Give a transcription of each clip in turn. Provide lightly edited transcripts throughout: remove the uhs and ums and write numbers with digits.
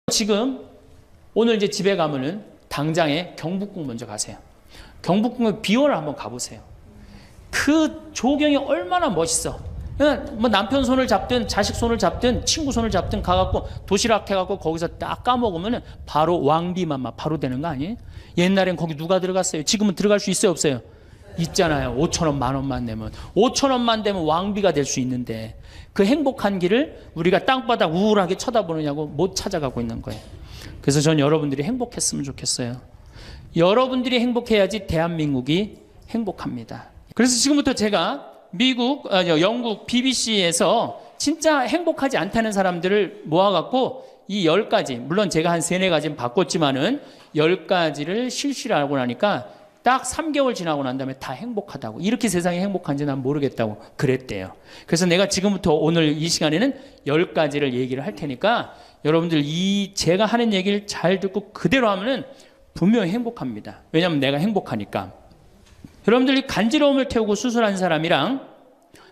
지금 오늘 이제 집에 가면은 당장에 경북궁 먼저 가세요. 경북궁의 비원을 한번 가보세요. 그 조경이 얼마나 멋있어. 그냥 뭐 남편 손을 잡든 자식 손을 잡든 친구 손을 잡든 가갖고 도시락 해갖고 거기서 딱 까먹으면은 바로 왕비만 바로 되는 거 아니에요? 옛날엔 거기 누가 들어갔어요? 지금은 들어갈 수 있어요, 없어요? 있잖아요. 5,000원, 10,000원만 내면. 5,000원만 되면 왕비가 될 수 있는데 그 행복한 길을 우리가 땅바닥 우울하게 쳐다보느냐고 못 찾아가고 있는 거예요. 그래서 전 여러분들이 행복했으면 좋겠어요. 여러분들이 행복해야지 대한민국이 행복합니다. 그래서 지금부터 제가 영국 BBC에서 진짜 행복하지 않다는 사람들을 모아갖고 이 10가지, 물론 제가 한 3, 4가지는 바꿨지만은 10가지를 실시를 하고 나니까 딱 3개월 지나고 난 다음에 다 행복하다고. 이렇게 세상이 행복한지 난 모르겠다고 그랬대요. 그래서 내가 지금부터 오늘 이 시간에는 10가지를 얘기를 할 테니까 여러분들 제가 하는 얘기를 잘 듣고 그대로 하면은 분명히 행복합니다. 왜냐하면 내가 행복하니까. 여러분들이 간지러움을 태우고 수술한 사람이랑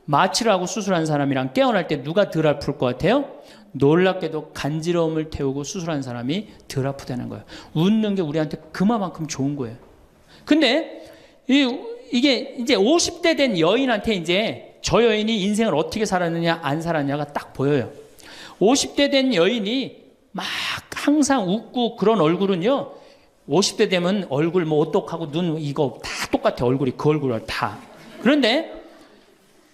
마취를 하고 수술한 사람이랑 깨어날 때 누가 덜 아플 것 같아요? 놀랍게도 간지러움을 태우고 수술한 사람이 덜 아프다는 거예요. 웃는 게 우리한테 그만큼 좋은 거예요. 근데 이게 이제 50대 된 여인한테 이제 저 여인이 인생을 어떻게 살았느냐 안 살았냐가 딱 보여요. 50대 된 여인이 막 항상 웃고 그런 얼굴은요, 50대 되면 얼굴 뭐 어떡하고 눈 이거 다 똑같아. 얼굴이 그 얼굴을 다. 그런데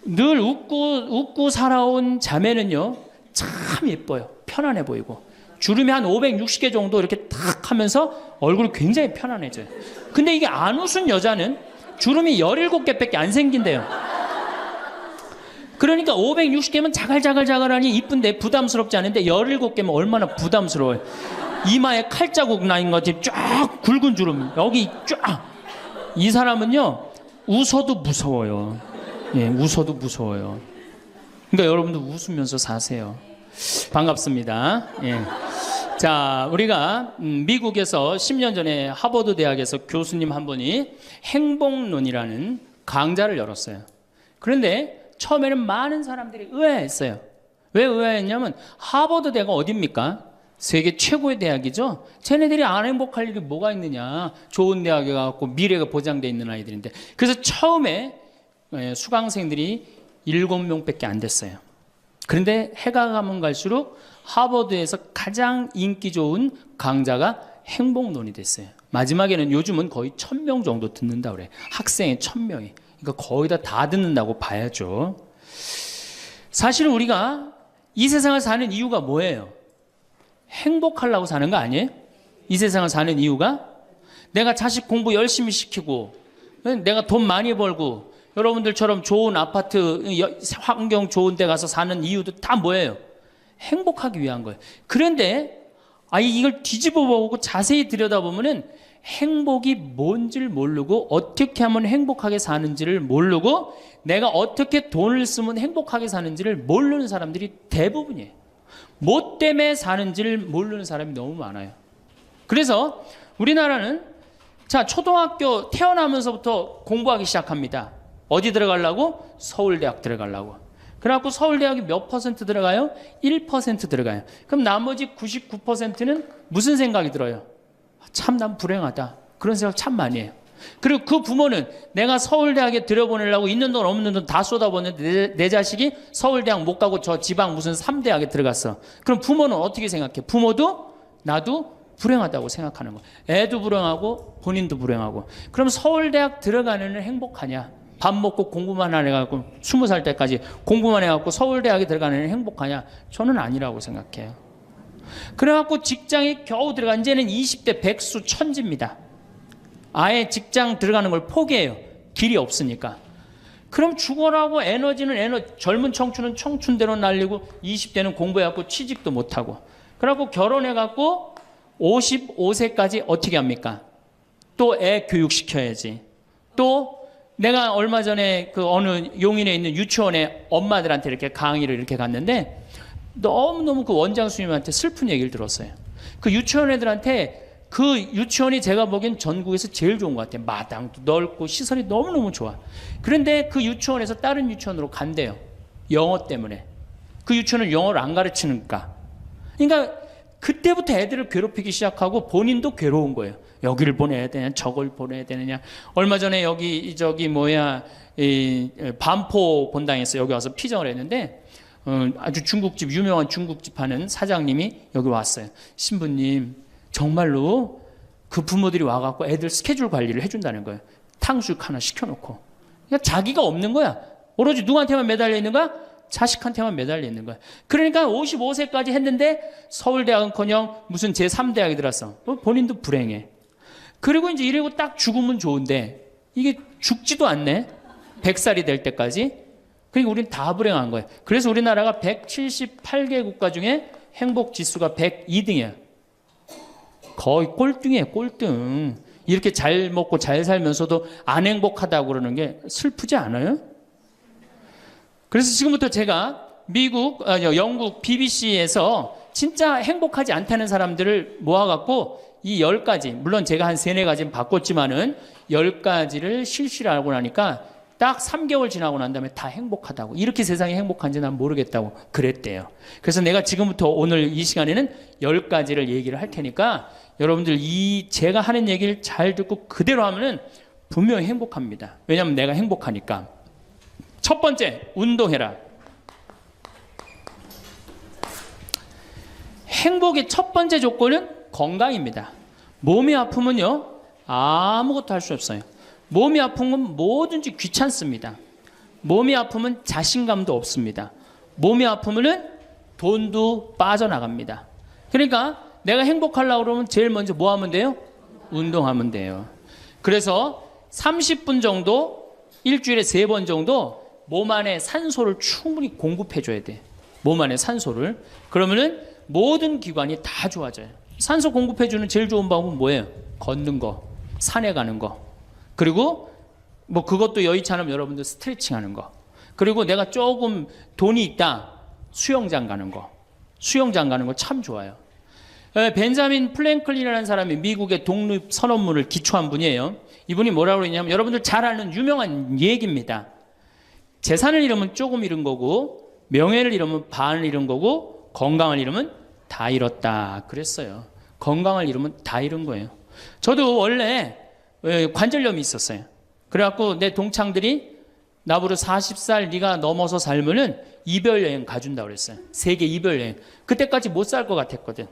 늘 웃고 살아온 자매는요 참 예뻐요. 편안해 보이고 주름이 한 560개 정도 이렇게 탁 하면서 얼굴이 굉장히 편안해져요. 근데 이게 안 웃은 여자는 주름이 17개밖에 안 생긴대요. 그러니까 560개면 자갈자갈하니 이쁜데 부담스럽지 않은데 17개면 얼마나 부담스러워요. 이마에 칼자국 나인 것이 쫙 굵은 주름 여기 쫙. 이 사람은요 웃어도 무서워요. 예, 웃어도 무서워요. 그러니까 여러분도 웃으면서 사세요. 반갑습니다. 예. 자, 우리가 미국에서 10년 전에 하버드 대학에서 교수님 한 분이 행복론이라는 강좌를 열었어요. 그런데 처음에는 많은 사람들이 의아했어요. 왜 의아했냐면 하버드 대가 어딥니까? 세계 최고의 대학이죠. 쟤네들이 안 행복할 일이 뭐가 있느냐. 좋은 대학에 가고 미래가 보장되어 있는 아이들인데. 그래서 처음에 수강생들이 7명밖에 안 됐어요. 그런데 해가 가면 갈수록 하버드에서 가장 인기 좋은 강좌가 행복론이 됐어요. 마지막에는 요즘은 거의 1,000명 정도 듣는다고 그래요. 학생이 1,000명이. 그러니까 거의 다 듣는다고 봐야죠. 사실 우리가 이 세상을 사는 이유가 뭐예요? 행복하려고 사는 거 아니에요? 이 세상을 사는 이유가 내가 자식 공부 열심히 시키고 내가 돈 많이 벌고 여러분들처럼 좋은 아파트 환경 좋은 데 가서 사는 이유도 다 뭐예요? 행복하기 위한 거예요. 그런데 이걸 뒤집어 보고 자세히 들여다보면은 행복이 뭔지를 모르고 어떻게 하면 행복하게 사는지를 모르고 내가 어떻게 돈을 쓰면 행복하게 사는지를 모르는 사람들이 대부분이에요. 뭐 때문에 사는지를 모르는 사람이 너무 많아요. 그래서 우리나라는 자, 초등학교 태어나면서부터 공부하기 시작합니다. 어디 들어가려고? 서울대학 들어가려고. 그래갖고 서울대학이 몇 퍼센트 들어가요? 1% 들어가요. 그럼 나머지 99%는 무슨 생각이 들어요? 참 난 불행하다. 그런 생각 참 많이 해요. 그리고 그 부모는 내가 서울대학에 들여보내려고 있는 돈 없는 돈 다 쏟아붓는데 내 자식이 서울대학 못 가고 저 지방 무슨 3대학에 들어갔어. 그럼 부모는 어떻게 생각해? 부모도 나도 불행하다고 생각하는 거야. 애도 불행하고 본인도 불행하고. 그럼 서울대학 들어가는 애는 행복하냐? 밥 먹고 공부만 해갖고 20살 때까지 공부만 해갖고 서울대학에 들어가는 애는 행복하냐? 저는 아니라고 생각해요. 그래갖고 직장에 겨우 들어가 이제는 20대 백수 천지입니다. 아예 직장 들어가는 걸 포기해요. 길이 없으니까. 그럼 죽어라고 에너지는 젊은 청춘은 청춘대로 날리고 20대는 공부해갖고 취직도 못하고 그래갖고 결혼해갖고 55세까지 어떻게 합니까? 또 애 교육시켜야지. 또 내가 얼마 전에 그 어느 용인에 있는 유치원에 엄마들한테 이렇게 강의를 이렇게 갔는데 너무너무 그 원장 선생님한테 슬픈 얘기를 들었어요. 그 유치원 애들한테 그 유치원이 제가 보기엔 전국에서 제일 좋은 것 같아요. 마당도 넓고 시설이 너무너무 좋아. 그런데 그 유치원에서 다른 유치원으로 간대요. 영어 때문에. 그 유치원은 영어를 안 가르치니까. 그러니까 그때부터 애들을 괴롭히기 시작하고 본인도 괴로운 거예요. 여기를 보내야 되냐, 저걸 보내야 되느냐. 얼마 전에 여기 저기 뭐야 이 반포 본당에서 여기 와서 피정을 했는데 아주 중국집 유명한 중국집 하는 사장님이 여기 왔어요. 신부님 정말로 그 부모들이 와갖고 애들 스케줄 관리를 해준다는 거예요. 탕수육 하나 시켜놓고. 그러니까 자기가 없는 거야. 오로지 누구한테만 매달려 있는 거야? 자식한테만 매달려 있는 거야. 그러니까 55세까지 했는데 서울대학은커녕 무슨 제3대학에 들었어. 본인도 불행해. 그리고 이제 이러고 딱 죽으면 좋은데 이게 죽지도 않네. 100살이 될 때까지. 그러니까 우리는 다 불행한 거예요. 그래서 우리나라가 178개 국가 중에 행복 지수가 102등이야. 거의 꼴등이에요, 꼴등. 이렇게 잘 먹고 잘 살면서도 안 행복하다고 그러는 게 슬프지 않아요? 그래서 지금부터 제가 영국 BBC에서 진짜 행복하지 않다는 사람들을 모아갖고 이 10가지, 물론 제가 한 3, 4가지는 바꿨지만은 10가지를 실시를 하고 나니까 딱 3개월 지나고 난 다음에 다 행복하다고. 이렇게 세상이 행복한지 난 모르겠다고 그랬대요. 그래서 내가 지금부터 오늘 이 시간에는 10가지를 얘기를 할 테니까 여러분들 제가 하는 얘기를 잘 듣고 그대로 하면은 분명히 행복합니다. 왜냐하면 내가 행복하니까. 첫 번째, 운동해라. 행복의 첫 번째 조건은 건강입니다. 몸이 아프면요, 아무것도 할 수 없어요. 몸이 아픈 건 뭐든지 귀찮습니다. 몸이 아프면 자신감도 없습니다. 몸이 아프면은 돈도 빠져나갑니다. 그러니까 내가 행복하려고 그러면 제일 먼저 뭐 하면 돼요? 운동하면 돼요. 그래서 30분 정도, 일주일에 3번 정도 몸 안에 산소를 충분히 공급해줘야 돼. 몸 안에 산소를. 그러면은 모든 기관이 다 좋아져요. 산소 공급해주는 제일 좋은 방법은 뭐예요? 걷는 거, 산에 가는 거. 그리고 뭐 그것도 여의치 않으면 여러분들 스트레칭 하는 거. 그리고 내가 조금 돈이 있다. 수영장 가는 거. 수영장 가는 거 참 좋아요. 벤자민 플랭클린이라는 사람이 미국의 독립선언문을 기초한 분이에요. 이분이 뭐라고 그러냐면 여러분들 잘 아는 유명한 얘기입니다. 재산을 잃으면 조금 잃은 거고 명예를 잃으면 반을 잃은 거고 건강을 잃으면 다 잃었다 그랬어요. 건강을 잃으면 다 잃은 거예요. 저도 원래 관절염이 있었어요. 그래갖고 내 동창들이 나보고 40살 네가 넘어서 살면은 이별여행 가준다고 그랬어요. 세계 이별여행. 그때까지 못 살 것 같았거든.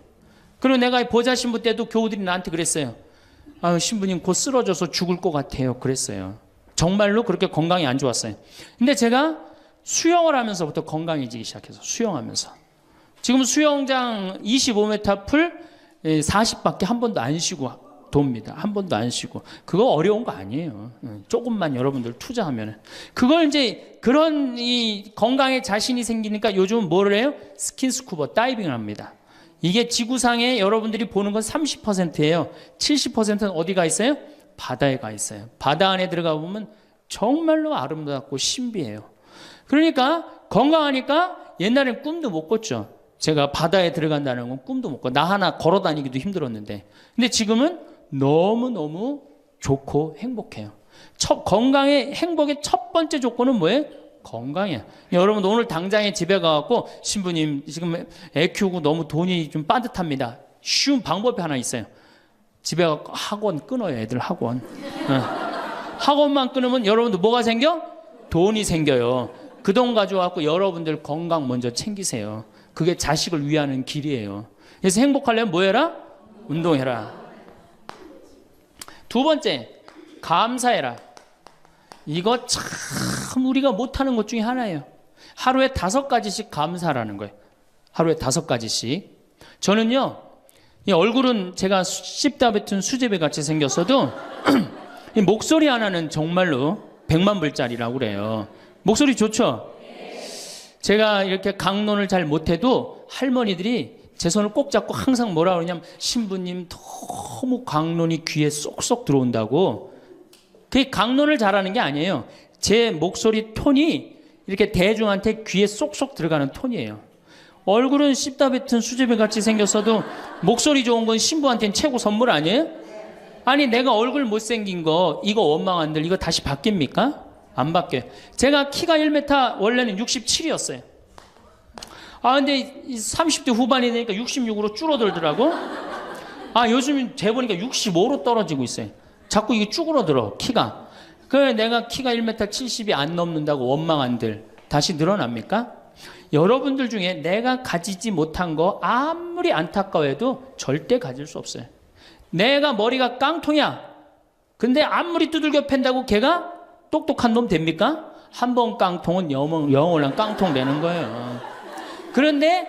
그리고 내가 보자 신부 때도 교우들이 나한테 그랬어요. 아, 신부님 곧 쓰러져서 죽을 것 같아요. 그랬어요. 정말로 그렇게 건강이 안 좋았어요. 근데 제가 수영을 하면서부터 건강해지기 시작해서 수영하면서 지금 수영장 25m 풀 40밖에 한 번도 안 쉬고 돕니다. 한 번도 안 쉬고. 그거 어려운 거 아니에요. 조금만 여러분들 투자하면은. 그걸 이제 그런 이 건강에 자신이 생기니까 요즘은 뭐를 해요? 스킨스쿠버 다이빙을 합니다. 이게 지구상에 여러분들이 보는 건 30%예요. 70%는 어디가 있어요? 바다에 가 있어요. 바다 안에 들어가 보면 정말로 아름답고 신비해요. 그러니까 건강하니까 옛날엔 꿈도 못 꿨죠. 제가 바다에 들어간다는 건 꿈도 못 꿔. 나 하나 걸어 다니기도 힘들었는데. 근데 지금은 너무너무 좋고 행복해요. 건강의 행복의 첫 번째 조건은 뭐예요? 건강이에요. 여러분 오늘 당장에 집에 가갖고 신부님 지금 애 키우고 너무 돈이 좀 빠듯합니다. 쉬운 방법이 하나 있어요. 집에 가서 학원 끊어요. 애들 학원. 학원만 끊으면 여러분들 뭐가 생겨? 돈이 생겨요. 그 돈 가져와서 여러분들 건강 먼저 챙기세요. 그게 자식을 위하는 길이에요. 그래서 행복하려면 뭐 해라? 운동해라. 두 번째, 감사해라. 이거 참 우리가 못하는 것 중에 하나예요. 하루에 5가지씩 감사하라는 거예요. 하루에 5가지씩. 저는요, 이 얼굴은 제가 씹다 뱉은 수제비 같이 생겼어도 이 목소리 하나는 정말로 100만 불짜리라고 그래요. 목소리 좋죠? 제가 이렇게 강론을 잘 못해도 할머니들이 제 손을 꼭 잡고 항상 뭐라 그러냐면 신부님 너무 강론이 귀에 쏙쏙 들어온다고. 그게 강론을 잘하는 게 아니에요. 제 목소리 톤이 이렇게 대중한테 귀에 쏙쏙 들어가는 톤이에요. 얼굴은 씹다 뱉은 수제비 같이 생겼어도 목소리 좋은 건 신부한테는 최고 선물 아니에요? 아니 내가 얼굴 못생긴 거 이거 원망한들 이거 다시 바뀝니까? 안 바뀌어요. 제가 키가 1m 원래는 67이었어요. 아, 근데 30대 후반이 되니까 66으로 줄어들더라고. 아, 요즘 재보니까 65로 떨어지고 있어요. 자꾸 이게 쭈그러들어, 키가. 그래, 내가 키가 1m 70이 안 넘는다고 원망한들 다시 늘어납니까? 여러분들 중에 내가 가지지 못한 거 아무리 안타까워해도 절대 가질 수 없어요. 내가 머리가 깡통이야. 근데 아무리 두들겨 팬다고 걔가 똑똑한 놈 됩니까? 한 번 깡통은 영원한 깡통 되는 거예요. 그런데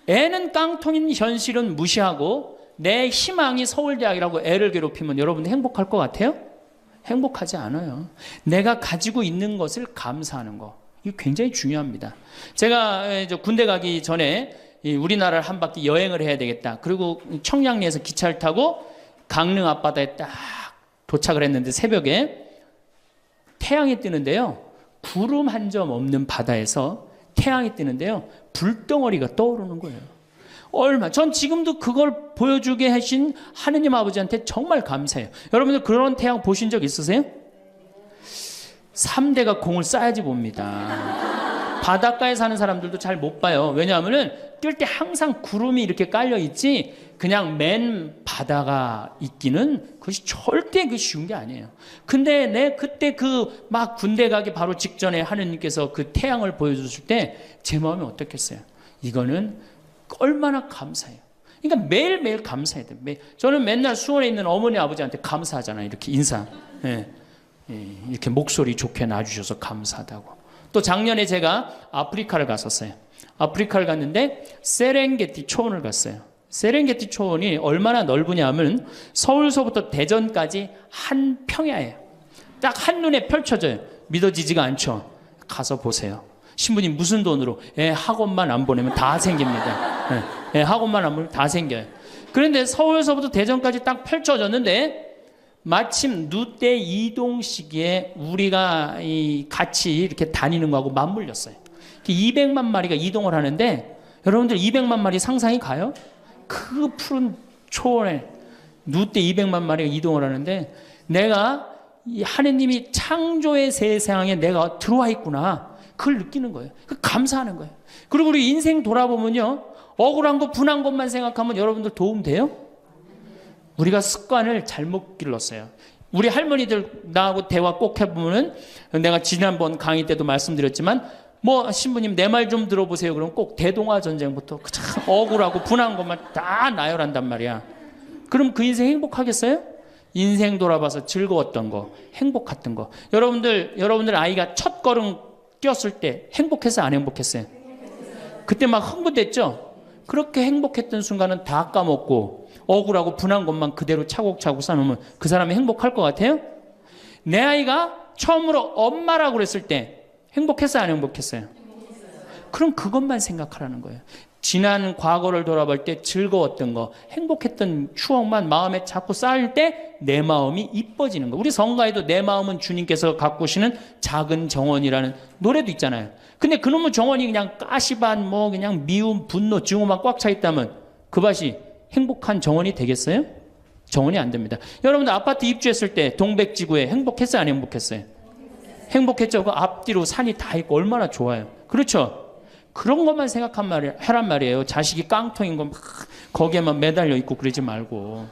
애는 깡통인 현실은 무시하고 내 희망이 서울대학이라고 애를 괴롭히면 여러분들 행복할 것 같아요? 행복하지 않아요. 내가 가지고 있는 것을 감사하는 거. 이거 굉장히 중요합니다. 제가 군대 가기 전에 우리나라를 한 바퀴 여행을 해야 되겠다. 그리고 청량리에서 기차를 타고 강릉 앞바다에 딱 도착을 했는데 새벽에 태양이 뜨는데요. 구름 한 점 없는 바다에서 태양이 뜨는데요. 불덩어리가 떠오르는 거예요. 전 지금도 그걸 보여주게 하신 하느님 아버지한테 정말 감사해요. 여러분들 그런 태양 보신 적 있으세요? 3대가 공을 쌓아야지 봅니다. 바닷가에 사는 사람들도 잘 못 봐요. 왜냐하면은 뜰 때 항상 구름이 이렇게 깔려 있지 그냥 맨 바다가 있기는 그것이 절대 쉬운 게 아니에요. 근데 그때 막 군대 가기 바로 직전에 하느님께서 그 태양을 보여주실 때 제 마음이 어떻겠어요? 이거는 얼마나 감사해요. 그러니까 매일매일 감사해야 돼요. 저는 맨날 수원에 있는 어머니 아버지한테 감사하잖아요. 이렇게 인사. 이렇게 목소리 좋게 놔주셔서 감사하다고. 또 작년에 제가 아프리카를 갔었어요. 아프리카를 갔는데 세렝게티 초원을 갔어요. 세렝게티 초원이 얼마나 넓으냐면 서울서부터 대전까지 한 평야예요. 딱 한눈에 펼쳐져요. 믿어지지가 않죠. 가서 보세요. 신부님 무슨 돈으로? 학원만 안 보내면 다 생깁니다. 학원만 안 보내면 다 생겨요. 그런데 서울서부터 대전까지 딱 펼쳐졌는데 마침 누때 이동 시기에 우리가 같이 이렇게 다니는 거하고 맞물렸어요. 200만 마리가 이동을 하는데 여러분들 200만 마리 상상이 가요? 그 푸른 초원에 누때 200만 마리가 이동을 하는데 내가 하느님이 창조의 세상에 내가 들어와 있구나. 그걸 느끼는 거예요. 감사하는 거예요. 그리고 우리 인생 돌아보면요. 억울한 거 분한 것만 생각하면 여러분들 도움 돼요? 우리가 습관을 잘못 길렀어요. 우리 할머니들 나하고 대화 꼭 해보면은 내가 지난번 강의 때도 말씀드렸지만 신부님 내 말 좀 들어보세요. 그럼 꼭 대동아 전쟁부터 참 억울하고 분한 것만 다 나열한단 말이야. 그럼 그 인생 행복하겠어요? 인생 돌아봐서 즐거웠던 거, 행복했던 거. 여러분들 아이가 첫 걸음 뛰었을 때 행복했어요? 안 행복했어요? 그때 막 흥분됐죠? 그렇게 행복했던 순간은 다 까먹고 억울하고 분한 것만 그대로 차곡차곡 쌓아놓으면 그 사람이 행복할 것 같아요? 내 아이가 처음으로 엄마라고 그랬을 때 행복했어요? 안 행복했어요? 그럼 그것만 생각하라는 거예요. 지난 과거를 돌아볼 때 즐거웠던 거, 행복했던 추억만 마음에 자꾸 쌓일 때 내 마음이 이뻐지는 거. 우리 성가에도 내 마음은 주님께서 가꾸시는 작은 정원이라는 노래도 있잖아요. 근데 그놈의 정원이 그냥 가시반 그냥 미움, 분노, 증오만 꽉 차 있다면 그 밭이 행복한 정원이 되겠어요? 정원이 안 됩니다. 여러분들 아파트 입주했을 때 동백지구에 행복했어요? 안 행복했어요? 행복했죠. 그 앞뒤로 산이 다 있고 얼마나 좋아요. 그렇죠? 그런 것만 하란 말이에요. 자식이 깡통인 거 막 거기에만 매달려 있고 그러지 말고.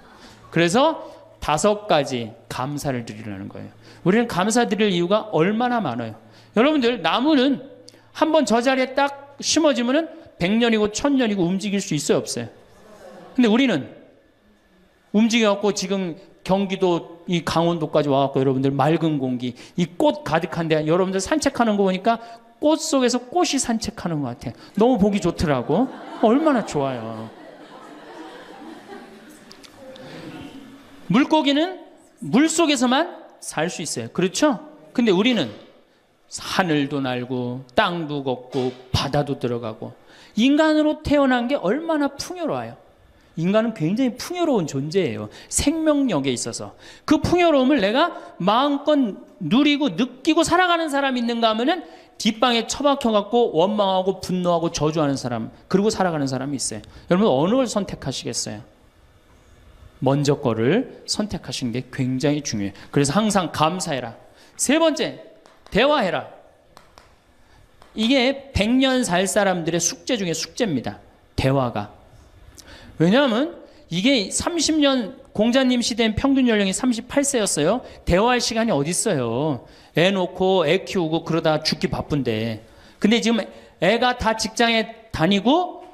그래서 5가지 감사를 드리라는 거예요. 우리는 감사드릴 이유가 얼마나 많아요. 여러분들 나무는 한번 저 자리에 딱 심어지면은 100년이고 1000년이고 움직일 수 있어요, 없어요? 근데 우리는 움직여갖고 지금 경기도 이 강원도까지 와갖고 여러분들 맑은 공기, 이 꽃 가득한데 여러분들 산책하는 거 보니까 꽃 속에서 꽃이 산책하는 것 같아요. 너무 보기 좋더라고. 얼마나 좋아요. 물고기는 물 속에서만 살 수 있어요. 그렇죠? 근데 우리는 하늘도 날고 땅도 걷고 바다도 들어가고 인간으로 태어난 게 얼마나 풍요로워요. 인간은 굉장히 풍요로운 존재예요. 생명력에 있어서. 그 풍요로움을 내가 마음껏 누리고 느끼고 살아가는 사람이 있는가 하면은 뒷방에 처박혀갖고 원망하고 분노하고 저주하는 사람, 그리고 살아가는 사람이 있어요. 여러분 어느 걸 선택하시겠어요? 먼저 거를 선택하시는 게 굉장히 중요해요. 그래서 항상 감사해라. 3번째, 대화해라. 이게 100년 살 사람들의 숙제 중에 숙제입니다. 대화가. 왜냐하면 이게 30년 공자님 시대엔 평균 연령이 38세였어요. 대화할 시간이 어디 있어요. 애 놓고 애 키우고 그러다 죽기 바쁜데. 근데 지금 애가 다 직장에 다니고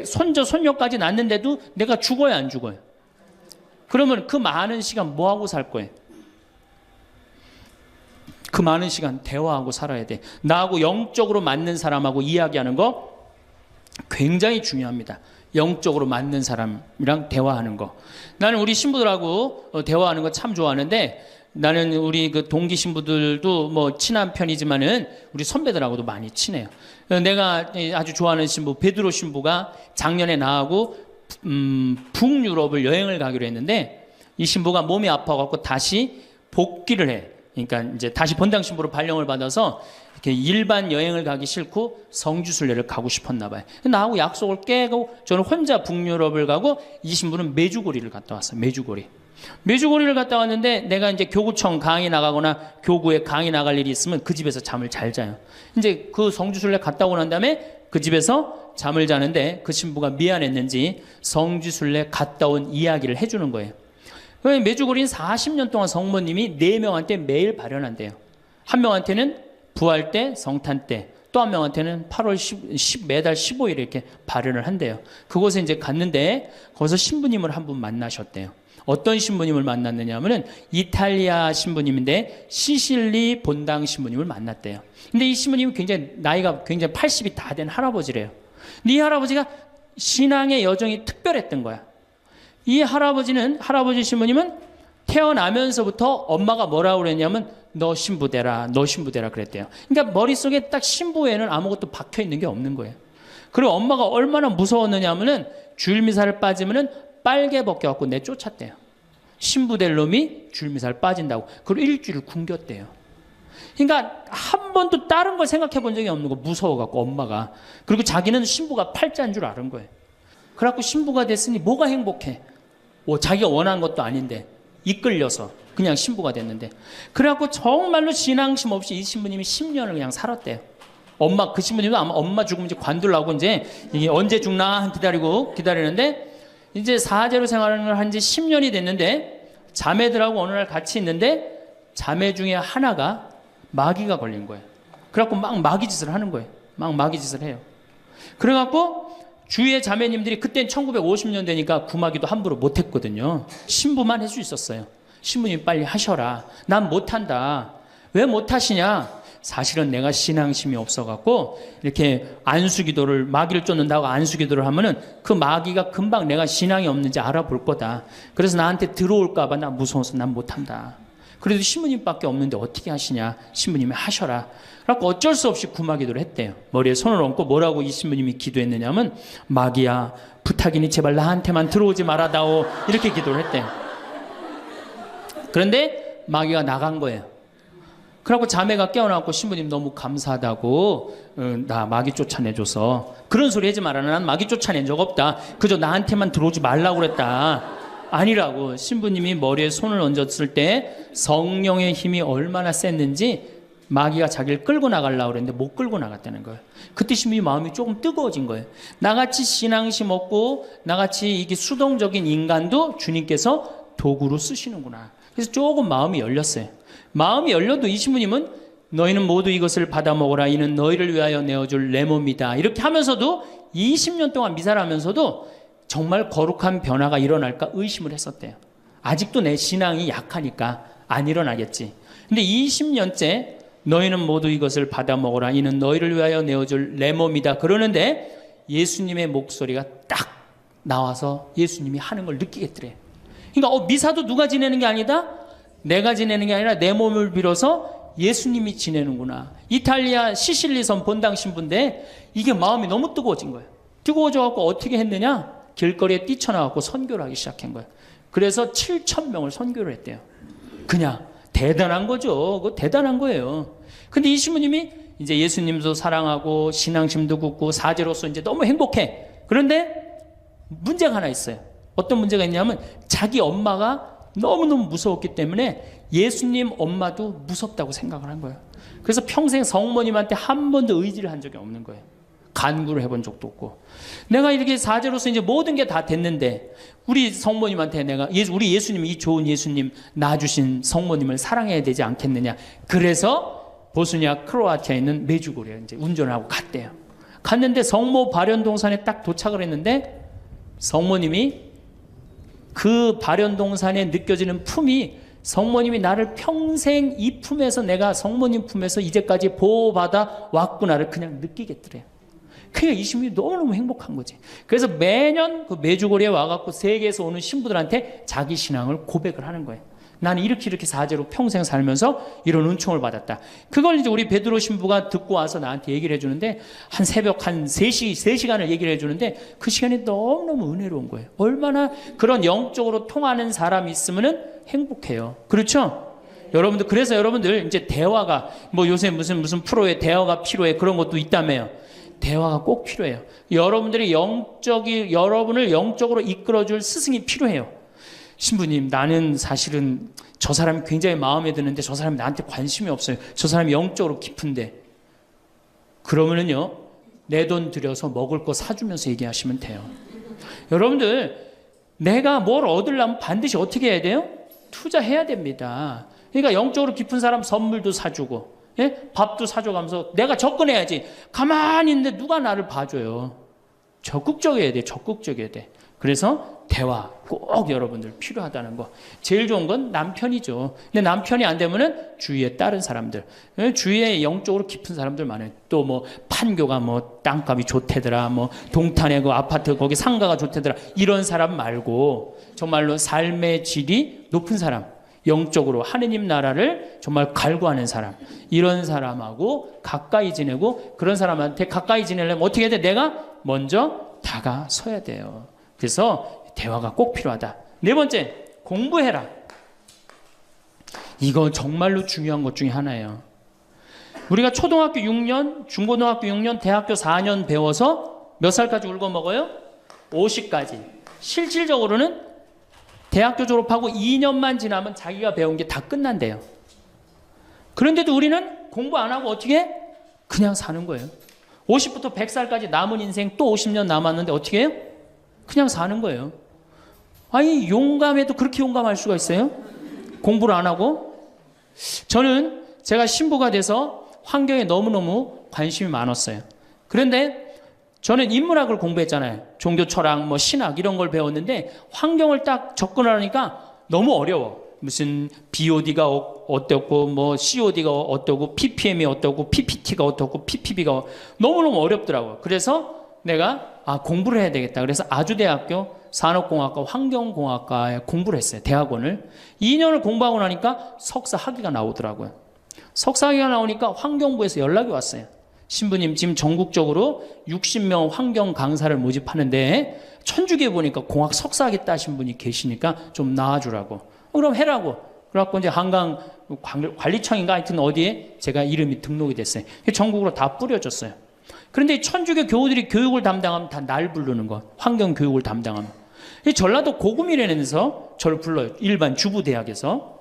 손자 손녀까지 낳는데도 내가 죽어요 안 죽어요? 그러면 그 많은 시간 뭐 하고 살 거예요? 그 많은 시간 대화하고 살아야 돼. 나하고 영적으로 맞는 사람하고 이야기하는 거 굉장히 중요합니다. 영적으로 맞는 사람이랑 대화하는 거. 나는 우리 신부들하고 대화하는 거 참 좋아하는데, 나는 우리 그 동기 신부들도 뭐 친한 편이지만은 우리 선배들하고도 많이 친해요. 내가 아주 좋아하는 신부 베드로 신부가 작년에 나하고 북유럽을 여행을 가기로 했는데, 이 신부가 몸이 아파갖고 다시 복귀를 해. 그러니까 이제 다시 본당 신부로 발령을 받아서 이렇게 일반 여행을 가기 싫고 성주순례를 가고 싶었나 봐요. 나하고 약속을 깨고 저는 혼자 북유럽을 가고, 이 신부는 메주고리를 갔다 왔어요. 메주고리를 갔다 왔는데, 내가 이제 교구청 강의 나가거나 교구에 강의 나갈 일이 있으면 그 집에서 잠을 잘 자요. 이제 그 성주순례 갔다 오고 난 다음에 그 집에서 잠을 자는데, 그 신부가 미안했는지 성주순례 갔다 온 이야기를 해주는 거예요. 메주고리는 40년 동안 성모님이 4명한테 매일 발현한대요. 한 명한테는 부활 때, 성탄 때, 또 한 명한테는 8월 10 매달 15일에 이렇게 발현을 한대요. 그곳에 이제 갔는데 거기서 신부님을 한 분 만나셨대요. 어떤 신부님을 만났느냐 하면은 이탈리아 신부님인데 시실리 본당 신부님을 만났대요. 근데 이 신부님은 굉장히 나이가 굉장히 80이 다 된 할아버지래요. 근데 이 할아버지가 신앙의 여정이 특별했던 거야. 이 할아버지 신부님은 태어나면서부터 엄마가 뭐라고 그랬냐면 너 신부 되라 그랬대요. 그러니까 머릿속에 딱 신부에는 아무것도 박혀 있는 게 없는 거예요. 그리고 엄마가 얼마나 무서웠느냐 하면은 줄미사를 빠지면은 빨개 벗겨갖고 내쫓았대요. 신부 될 놈이 줄미사를 빠진다고. 그리고 일주일 굶겼대요. 그러니까 한 번도 다른 걸 생각해 본 적이 없는 거, 무서워갖고 엄마가. 그리고 자기는 신부가 팔자인 줄 아는 거예요. 그래갖고 신부가 됐으니 뭐가 행복해? 자기가 원한 것도 아닌데 이끌려서 그냥 신부가 됐는데, 그래갖고 정말로 신앙심 없이 이 신부님이 10년을 그냥 살았대요. 그 신부님도 아마 엄마 죽으면 이제 관둘라고 이제 이게 언제 죽나 기다리는데, 이제 사제로 생활을 한 지 10년이 됐는데 자매들하고 어느 날 같이 있는데 자매 중에 하나가 마귀가 걸린 거예요. 그래갖고 막 마귀짓을 하는 거예요. 막 마귀짓을 해요. 그래갖고 주위의 자매님들이, 그땐 1950년대니까 구마기도 함부로 못했거든요. 신부만 할 수 있었어요. 신부님 빨리 하셔라. 난 못한다. 왜 못하시냐? 사실은 내가 신앙심이 없어갖고 이렇게 안수기도를, 마귀를 쫓는다고 안수기도를 하면은 그 마귀가 금방 내가 신앙이 없는지 알아볼 거다. 그래서 나한테 들어올까봐 나 무서워서 난 못한다. 그래도 신부님밖에 없는데 어떻게 하시냐? 신부님이 하셔라. 그래서 어쩔 수 없이 구마기도를 했대요. 머리에 손을 얹고 뭐라고 이 신부님이 기도했느냐면, 마귀야 부탁이니 제발 나한테만 들어오지 말아다오, 이렇게 기도를 했대요. 그런데 마귀가 나간 거예요. 그래갖고 자매가 깨어나고, 신부님 너무 감사하다고, 나 마귀 쫓아내줘서. 그런 소리 하지 마라. 난 마귀 쫓아낸 적 없다. 그저 나한테만 들어오지 말라고 그랬다. 아니라고. 신부님이 머리에 손을 얹었을 때 성령의 힘이 얼마나 셌는지 마귀가 자기를 끌고 나가려고 그랬는데 못 끌고 나갔다는 거예요. 그때 신부님 마음이 조금 뜨거워진 거예요. 나같이 신앙심 없고 나같이 이게 수동적인 인간도 주님께서 도구로 쓰시는구나. 그래서 조금 마음이 열렸어요. 마음이 열려도 이 신부님은 너희는 모두 이것을 받아 먹어라. 이는 너희를 위하여 내어줄 내 몸이다. 이렇게 하면서도 20년 동안 미사를 하면서도 정말 거룩한 변화가 일어날까 의심을 했었대요. 아직도 내 신앙이 약하니까 안 일어나겠지. 근데 20년째 너희는 모두 이것을 받아 먹어라. 이는 너희를 위하여 내어줄 내 몸이다. 그러는데 예수님의 목소리가 딱 나와서 예수님이 하는 걸 느끼겠더래. 그러니까 미사도 누가 지내는 게 아니다? 내가 지내는 게 아니라 내 몸을 빌어서 예수님이 지내는구나. 이탈리아 시실리섬 본당 신부인데 이게 마음이 너무 뜨거워진 거예요. 뜨거워져갖고 어떻게 했느냐? 길거리에 뛰쳐나가고 선교를 하기 시작한 거예요. 그래서 7,000명을 선교를 했대요. 그냥 대단한 거죠. 그거 대단한 거예요. 근데 이 신부님이 이제 예수님도 사랑하고 신앙심도 굳고 사제로서 이제 너무 행복해. 그런데 문제가 하나 있어요. 어떤 문제가 있냐면 자기 엄마가 너무너무 무서웠기 때문에 예수님 엄마도 무섭다고 생각을 한 거예요. 그래서 평생 성모님한테 한 번도 의지를 한 적이 없는 거예요. 간구를 해본 적도 없고. 내가 이렇게 사제로서 이제 모든 게 다 됐는데 우리 성모님한테 내가 우리 예수님, 이 좋은 예수님 낳아주신 성모님을 사랑해야 되지 않겠느냐. 그래서 보스니아 크로아티아에 있는 메주고리에 이제 운전을 하고 갔대요. 갔는데 성모 발연동산에 딱 도착을 했는데 성모님이 그 발연동산에 느껴지는 품이 성모님이 나를 평생 이 품에서 내가 성모님 품에서 이제까지 보호받아 왔구나를 그냥 느끼겠더래요. 그러니까 이 신부이 너무너무 행복한 거지. 그래서 매년 그 메주고리에 와갖고 세계에서 오는 신부들한테 자기 신앙을 고백을 하는 거예요. 나는 이렇게 사제로 평생 살면서 이런 은총을 받았다. 그걸 이제 우리 베드로 신부가 듣고 와서 나한테 얘기를 해주는데 한 새벽 한 3시간을 얘기를 해주는데 그 시간이 너무너무 은혜로운 거예요. 얼마나 그런 영적으로 통하는 사람이 있으면은 행복해요. 그렇죠? 여러분들, 그래서 여러분들 이제 대화가 뭐 요새 무슨 프로에 대화가 필요해 그런 것도 있다며요. 대화가 꼭 필요해요. 여러분들이 여러분을 영적으로 이끌어줄 스승이 필요해요. 신부님, 나는 사실은 저 사람이 굉장히 마음에 드는데 저 사람이 나한테 관심이 없어요. 저 사람이 영적으로 깊은데. 그러면은요, 내 돈 들여서 먹을 거 사주면서 얘기하시면 돼요. 여러분들, 내가 뭘 얻으려면 반드시 어떻게 해야 돼요? 투자해야 됩니다. 그러니까 영적으로 깊은 사람 선물도 사주고, 예? 밥도 사줘가면서 내가 접근해야지. 가만히 있는데 누가 나를 봐줘요. 적극적이어야 돼. 적극적이어야 돼. 그래서 대화 꼭 여러분들 필요하다는 거. 제일 좋은 건 남편이죠. 근데 남편이 안 되면은 주위에 다른 사람들, 주위에 영적으로 깊은 사람들 많아요. 또 뭐 판교가 뭐 땅값이 좋대더라, 뭐 동탄에 그 아파트 거기 상가가 좋대더라, 이런 사람 말고 정말로 삶의 질이 높은 사람, 영적으로 하느님 나라를 정말 갈구하는 사람, 이런 사람하고 가까이 지내고, 그런 사람한테 가까이 지내려면 어떻게 해야 돼? 내가 먼저 다가서야 돼요. 그래서 대화가 꼭 필요하다. 네 번째, 공부해라. 이거 정말로 중요한 것 중에 하나예요. 우리가 초등학교 6년, 중고등학교 6년, 대학교 4년 배워서 몇 살까지 울고 먹어요? 50까지. 실질적으로는 대학교 졸업하고 2년만 지나면 자기가 배운 게 다 끝난대요. 그런데도 우리는 공부 안 하고 어떻게 해? 그냥 사는 거예요. 50부터 100살까지 남은 인생 또 50년 남았는데 어떻게 해요? 그냥 사는 거예요. 아니, 용감해도 그렇게 용감할 수가 있어요? 공부를 안 하고? 저는 제가 신부가 돼서 환경에 너무너무 관심이 많았어요. 그런데 저는 인문학을 공부했잖아요. 종교 철학, 뭐 신학 이런 걸 배웠는데 환경을 딱 접근하니까 너무 어려워. 무슨 BOD가 어떻고, 뭐 COD가 어떻고, PPM이 어떻고, PPT가 어떻고, PPB가 너무너무 어렵더라고요. 그래서 내가 공부를 해야 되겠다. 그래서 아주대학교 산업공학과 환경공학과에 공부를 했어요. 대학원을. 2년을 공부하고 나니까 석사 학위가 나오더라고요. 석사 학위가 나오니까 환경부에서 연락이 왔어요. 신부님, 지금 전국적으로 60명 환경 강사를 모집하는데 천주교에 보니까 공학 석사 하겠다 하신 분이 계시니까 좀 나와주라고. 그럼 해라고. 그래갖고 이제 한강 관리청인가 하여튼 어디에 제가 이름이 등록이 됐어요. 전국으로 다 뿌려졌어요. 그런데 천주교 교우들이 교육을 담당하면 다 날 부르는 거. 환경 교육을 담당하면. 전라도 고구미라면서 저를 불러요. 일반 주부대학에서.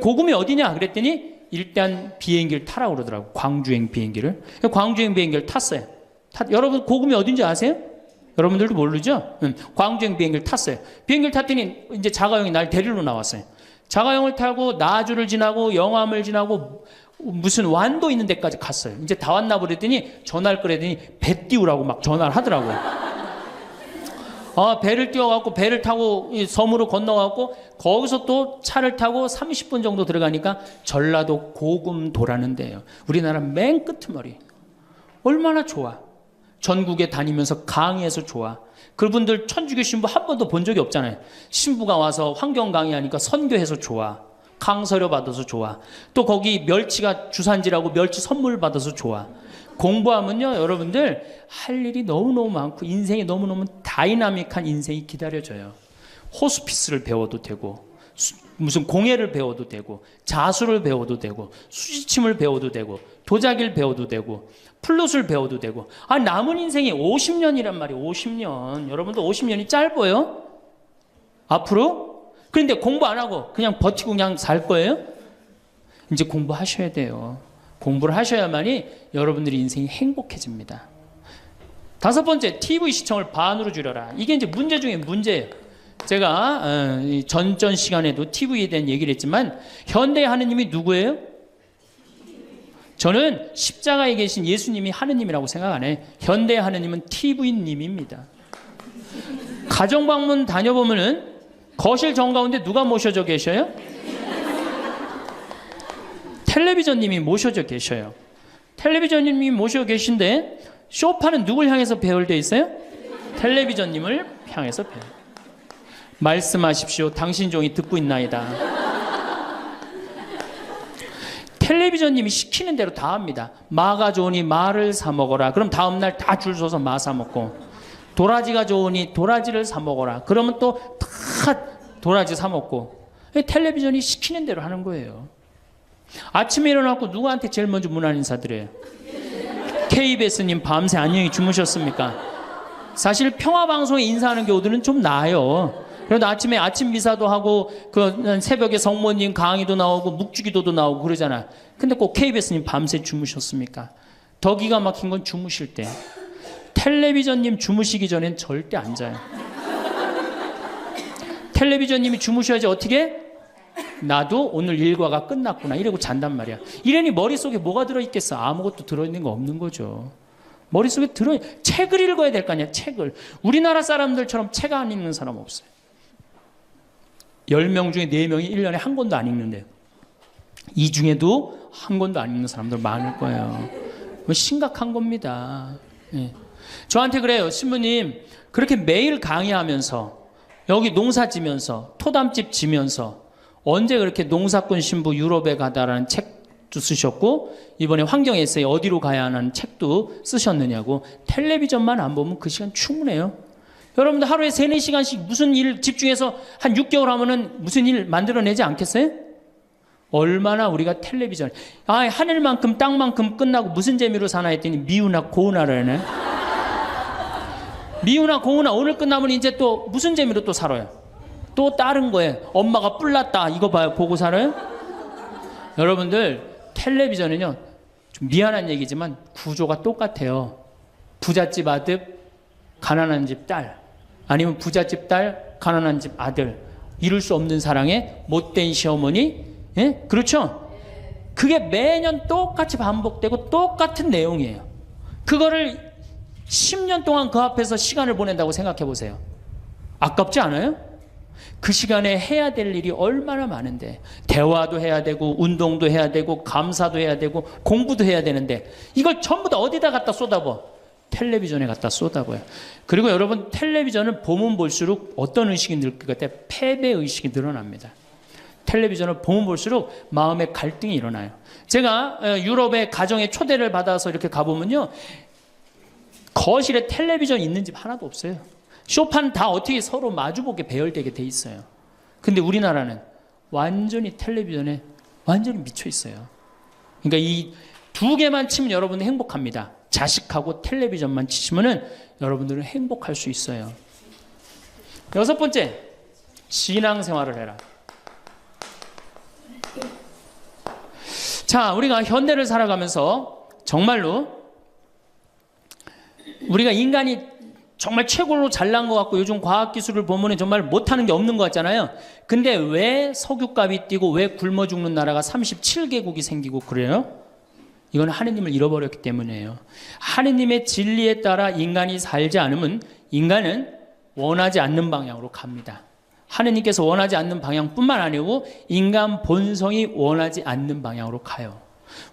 고구미 어디냐 그랬더니 일단 비행기를 타라고 그러더라고. 광주행 비행기를. 광주행 비행기를 탔어요. 여러분 고구미 어딘지 아세요? 여러분들도 모르죠? 광주행 비행기를 탔어요. 비행기를 탔더니 이제 자가용이 날 데리러 나왔어요. 자가용을 타고 나주를 지나고 영암을 지나고 무슨 완도 있는 데까지 갔어요. 이제 다 왔나 보랬더니 전화를 끌더니 배 띄우라고 막 전화를 하더라고요. 배를 띄워갖고 배를 타고 섬으로 건너갖고 거기서 또 차를 타고 30분 정도 들어가니까 전라도 고금도라는 데예요. 우리나라 맨 끄트머리. 얼마나 좋아. 전국에 다니면서 강의해서 좋아. 그분들 천주교 신부 한 번도 본 적이 없잖아요. 신부가 와서 환경 강의하니까 선교해서 좋아. 강서료 받아서 좋아. 또 거기 멸치가 주산지라고 멸치 선물 받아서 좋아. 공부하면요, 여러분들 할 일이 너무너무 많고 인생이 너무너무 다이나믹한 인생이 기다려져요. 호스피스를 배워도 되고, 무슨 공예를 배워도 되고, 자수를 배워도 되고, 수지침을 배워도 되고, 도자기를 배워도 되고, 플룻을 배워도 되고. 남은 인생이 50년이란 말이에요. 50년. 여러분들 50년이 짧아요? 앞으로? 그런데 공부 안 하고 그냥 버티고 그냥 살 거예요? 이제 공부하셔야 돼요. 공부를 하셔야만이 여러분들의 인생이 행복해집니다. 5번째, TV 시청을 반으로 줄여라. 이게 이제 문제 중에 문제예요. 제가 전전 시간에도 TV에 대한 얘기를 했지만 현대의 하느님이 누구예요? 저는 십자가에 계신 예수님이 하느님이라고 생각 안 해요. 현대의 하느님은 TV님입니다. 가정방문 다녀보면은 거실 정가운데 누가 모셔져 계셔요? 텔레비전님이 모셔져 계셔요. 텔레비전님이 모셔 계신데 소파는 누굴 향해서 배열되어 있어요? 텔레비전님을 향해서 배열. 말씀하십시오. 당신 종이 듣고 있나이다. 텔레비전님이 시키는 대로 다 합니다. 마가 좋으니 마를 사 먹어라. 그럼 다음날 다 줄 서서 마 사 먹고, 도라지가 좋으니 도라지를 사 먹어라. 그러면 또 다 도라지 사 먹고. 텔레비전이 시키는 대로 하는 거예요. 아침에 일어나고 누구한테 제일 먼저 문안 인사드려요? KBS님 밤새 안녕히 주무셨습니까? 사실 평화방송에 인사하는 경우들은 좀 나아요. 그래도 아침에 아침 미사도 하고 그 새벽에 성모님 강의도 나오고 묵주기도도 나오고 그러잖아. 근데 꼭 KBS님 밤새 주무셨습니까? 더 기가 막힌 건 주무실 때. 텔레비전님 주무시기 전엔 절대 안 자요. 텔레비전님이 주무셔야지 어떻게? 나도 오늘 일과가 끝났구나 이러고 잔단 말이야. 이러니 머릿속에 뭐가 들어있겠어? 아무것도 들어있는 거 없는 거죠. 머릿속에 책을 읽어야 될 거 아니야. 책을. 우리나라 사람들처럼 책 안 읽는 사람 없어요. 10명 중에 4명이 1년에 한 권도 안 읽는데요. 이 중에도 한 권도 안 읽는 사람들 많을 거예요. 심각한 겁니다. 예. 저한테 그래요. 신부님 그렇게 매일 강의하면서 여기 농사 지면서 토담집 지면서 언제 그렇게 농사꾼 신부 유럽에 가다라는 책도 쓰셨고 이번에 환경 에세이 어디로 가야 하는 책도 쓰셨느냐고. 텔레비전만 안 보면 그 시간 충분해요. 여러분들 하루에 3, 4시간씩 무슨 일 집중해서 한 6개월 하면은 무슨 일 만들어내지 않겠어요? 얼마나 우리가 텔레비전 하늘만큼 땅만큼 끝나고 무슨 재미로 사나 했더니 미우나 고우나라네. 미우나 고우나 오늘 끝나면 이제 또 무슨 재미로 또 살아요? 또 다른 거예요. 엄마가 뿔났다 이거 봐요. 보고 살아요? 여러분들 텔레비전은요 좀 미안한 얘기지만 구조가 똑같아요. 부잣집 아들 가난한 집 딸, 아니면 부잣집 딸 가난한 집 아들, 이룰 수 없는 사랑에 못된 시어머니. 예? 그렇죠? 그게 매년 똑같이 반복되고 똑같은 내용이에요. 그거를 10년 동안 그 앞에서 시간을 보낸다고 생각해 보세요. 아깝지 않아요? 그 시간에 해야 될 일이 얼마나 많은데, 대화도 해야 되고 운동도 해야 되고 감사도 해야 되고 공부도 해야 되는데 이걸 전부 다 어디다 갖다 쏟아부어? 텔레비전에 갖다 쏟아부어요. 그리고 여러분 텔레비전을 보면 볼수록 어떤 의식이 늘 것 같아요? 패배의식이 늘어납니다. 텔레비전을 보면 볼수록 마음에 갈등이 일어나요. 제가 유럽의 가정에 초대를 받아서 이렇게 가보면요 거실에 텔레비전 있는 집 하나도 없어요. 소파는 다 어떻게 서로 마주보게 배열되게 돼 있어요. 근데 우리나라는 완전히 텔레비전에 완전히 미쳐 있어요. 그러니까 이 두 개만 치면 여러분은 행복합니다. 자식하고 텔레비전만 치시면은 여러분들은 행복할 수 있어요. 6번째, 신앙생활을 해라. 자, 우리가 현대를 살아가면서 정말로 우리가 인간이 정말 최고로 잘난 것 같고 요즘 과학기술을 보면 정말 못하는 게 없는 것 같잖아요. 근데 왜 석유값이 뛰고 왜 굶어 죽는 나라가 37개국이 생기고 그래요? 이건 하느님을 잃어버렸기 때문이에요. 하느님의 진리에 따라 인간이 살지 않으면 인간은 원하지 않는 방향으로 갑니다. 하느님께서 원하지 않는 방향뿐만 아니고 인간 본성이 원하지 않는 방향으로 가요.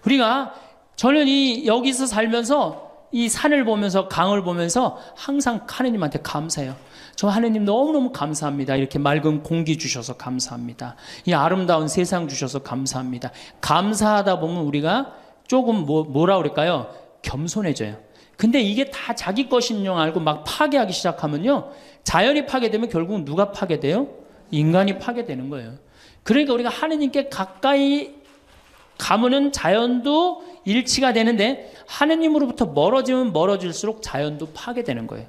우리가 저는 여기서 살면서 이 산을 보면서 강을 보면서 항상 하느님한테 감사해요. 저 하느님 너무너무 감사합니다. 이렇게 맑은 공기 주셔서 감사합니다. 이 아름다운 세상 주셔서 감사합니다. 감사하다 보면 우리가 조금 뭐라 그럴까요? 겸손해져요. 근데 이게 다 자기 것인 줄 알고 막 파괴하기 시작하면요 자연이 파괴되면 결국 누가 파괴돼요? 인간이 파괴되는 거예요. 그러니까 우리가 하느님께 가까이 가면은 자연도 일치가 되는데 하느님으로부터 멀어지면 멀어질수록 자연도 파괴되는 거예요.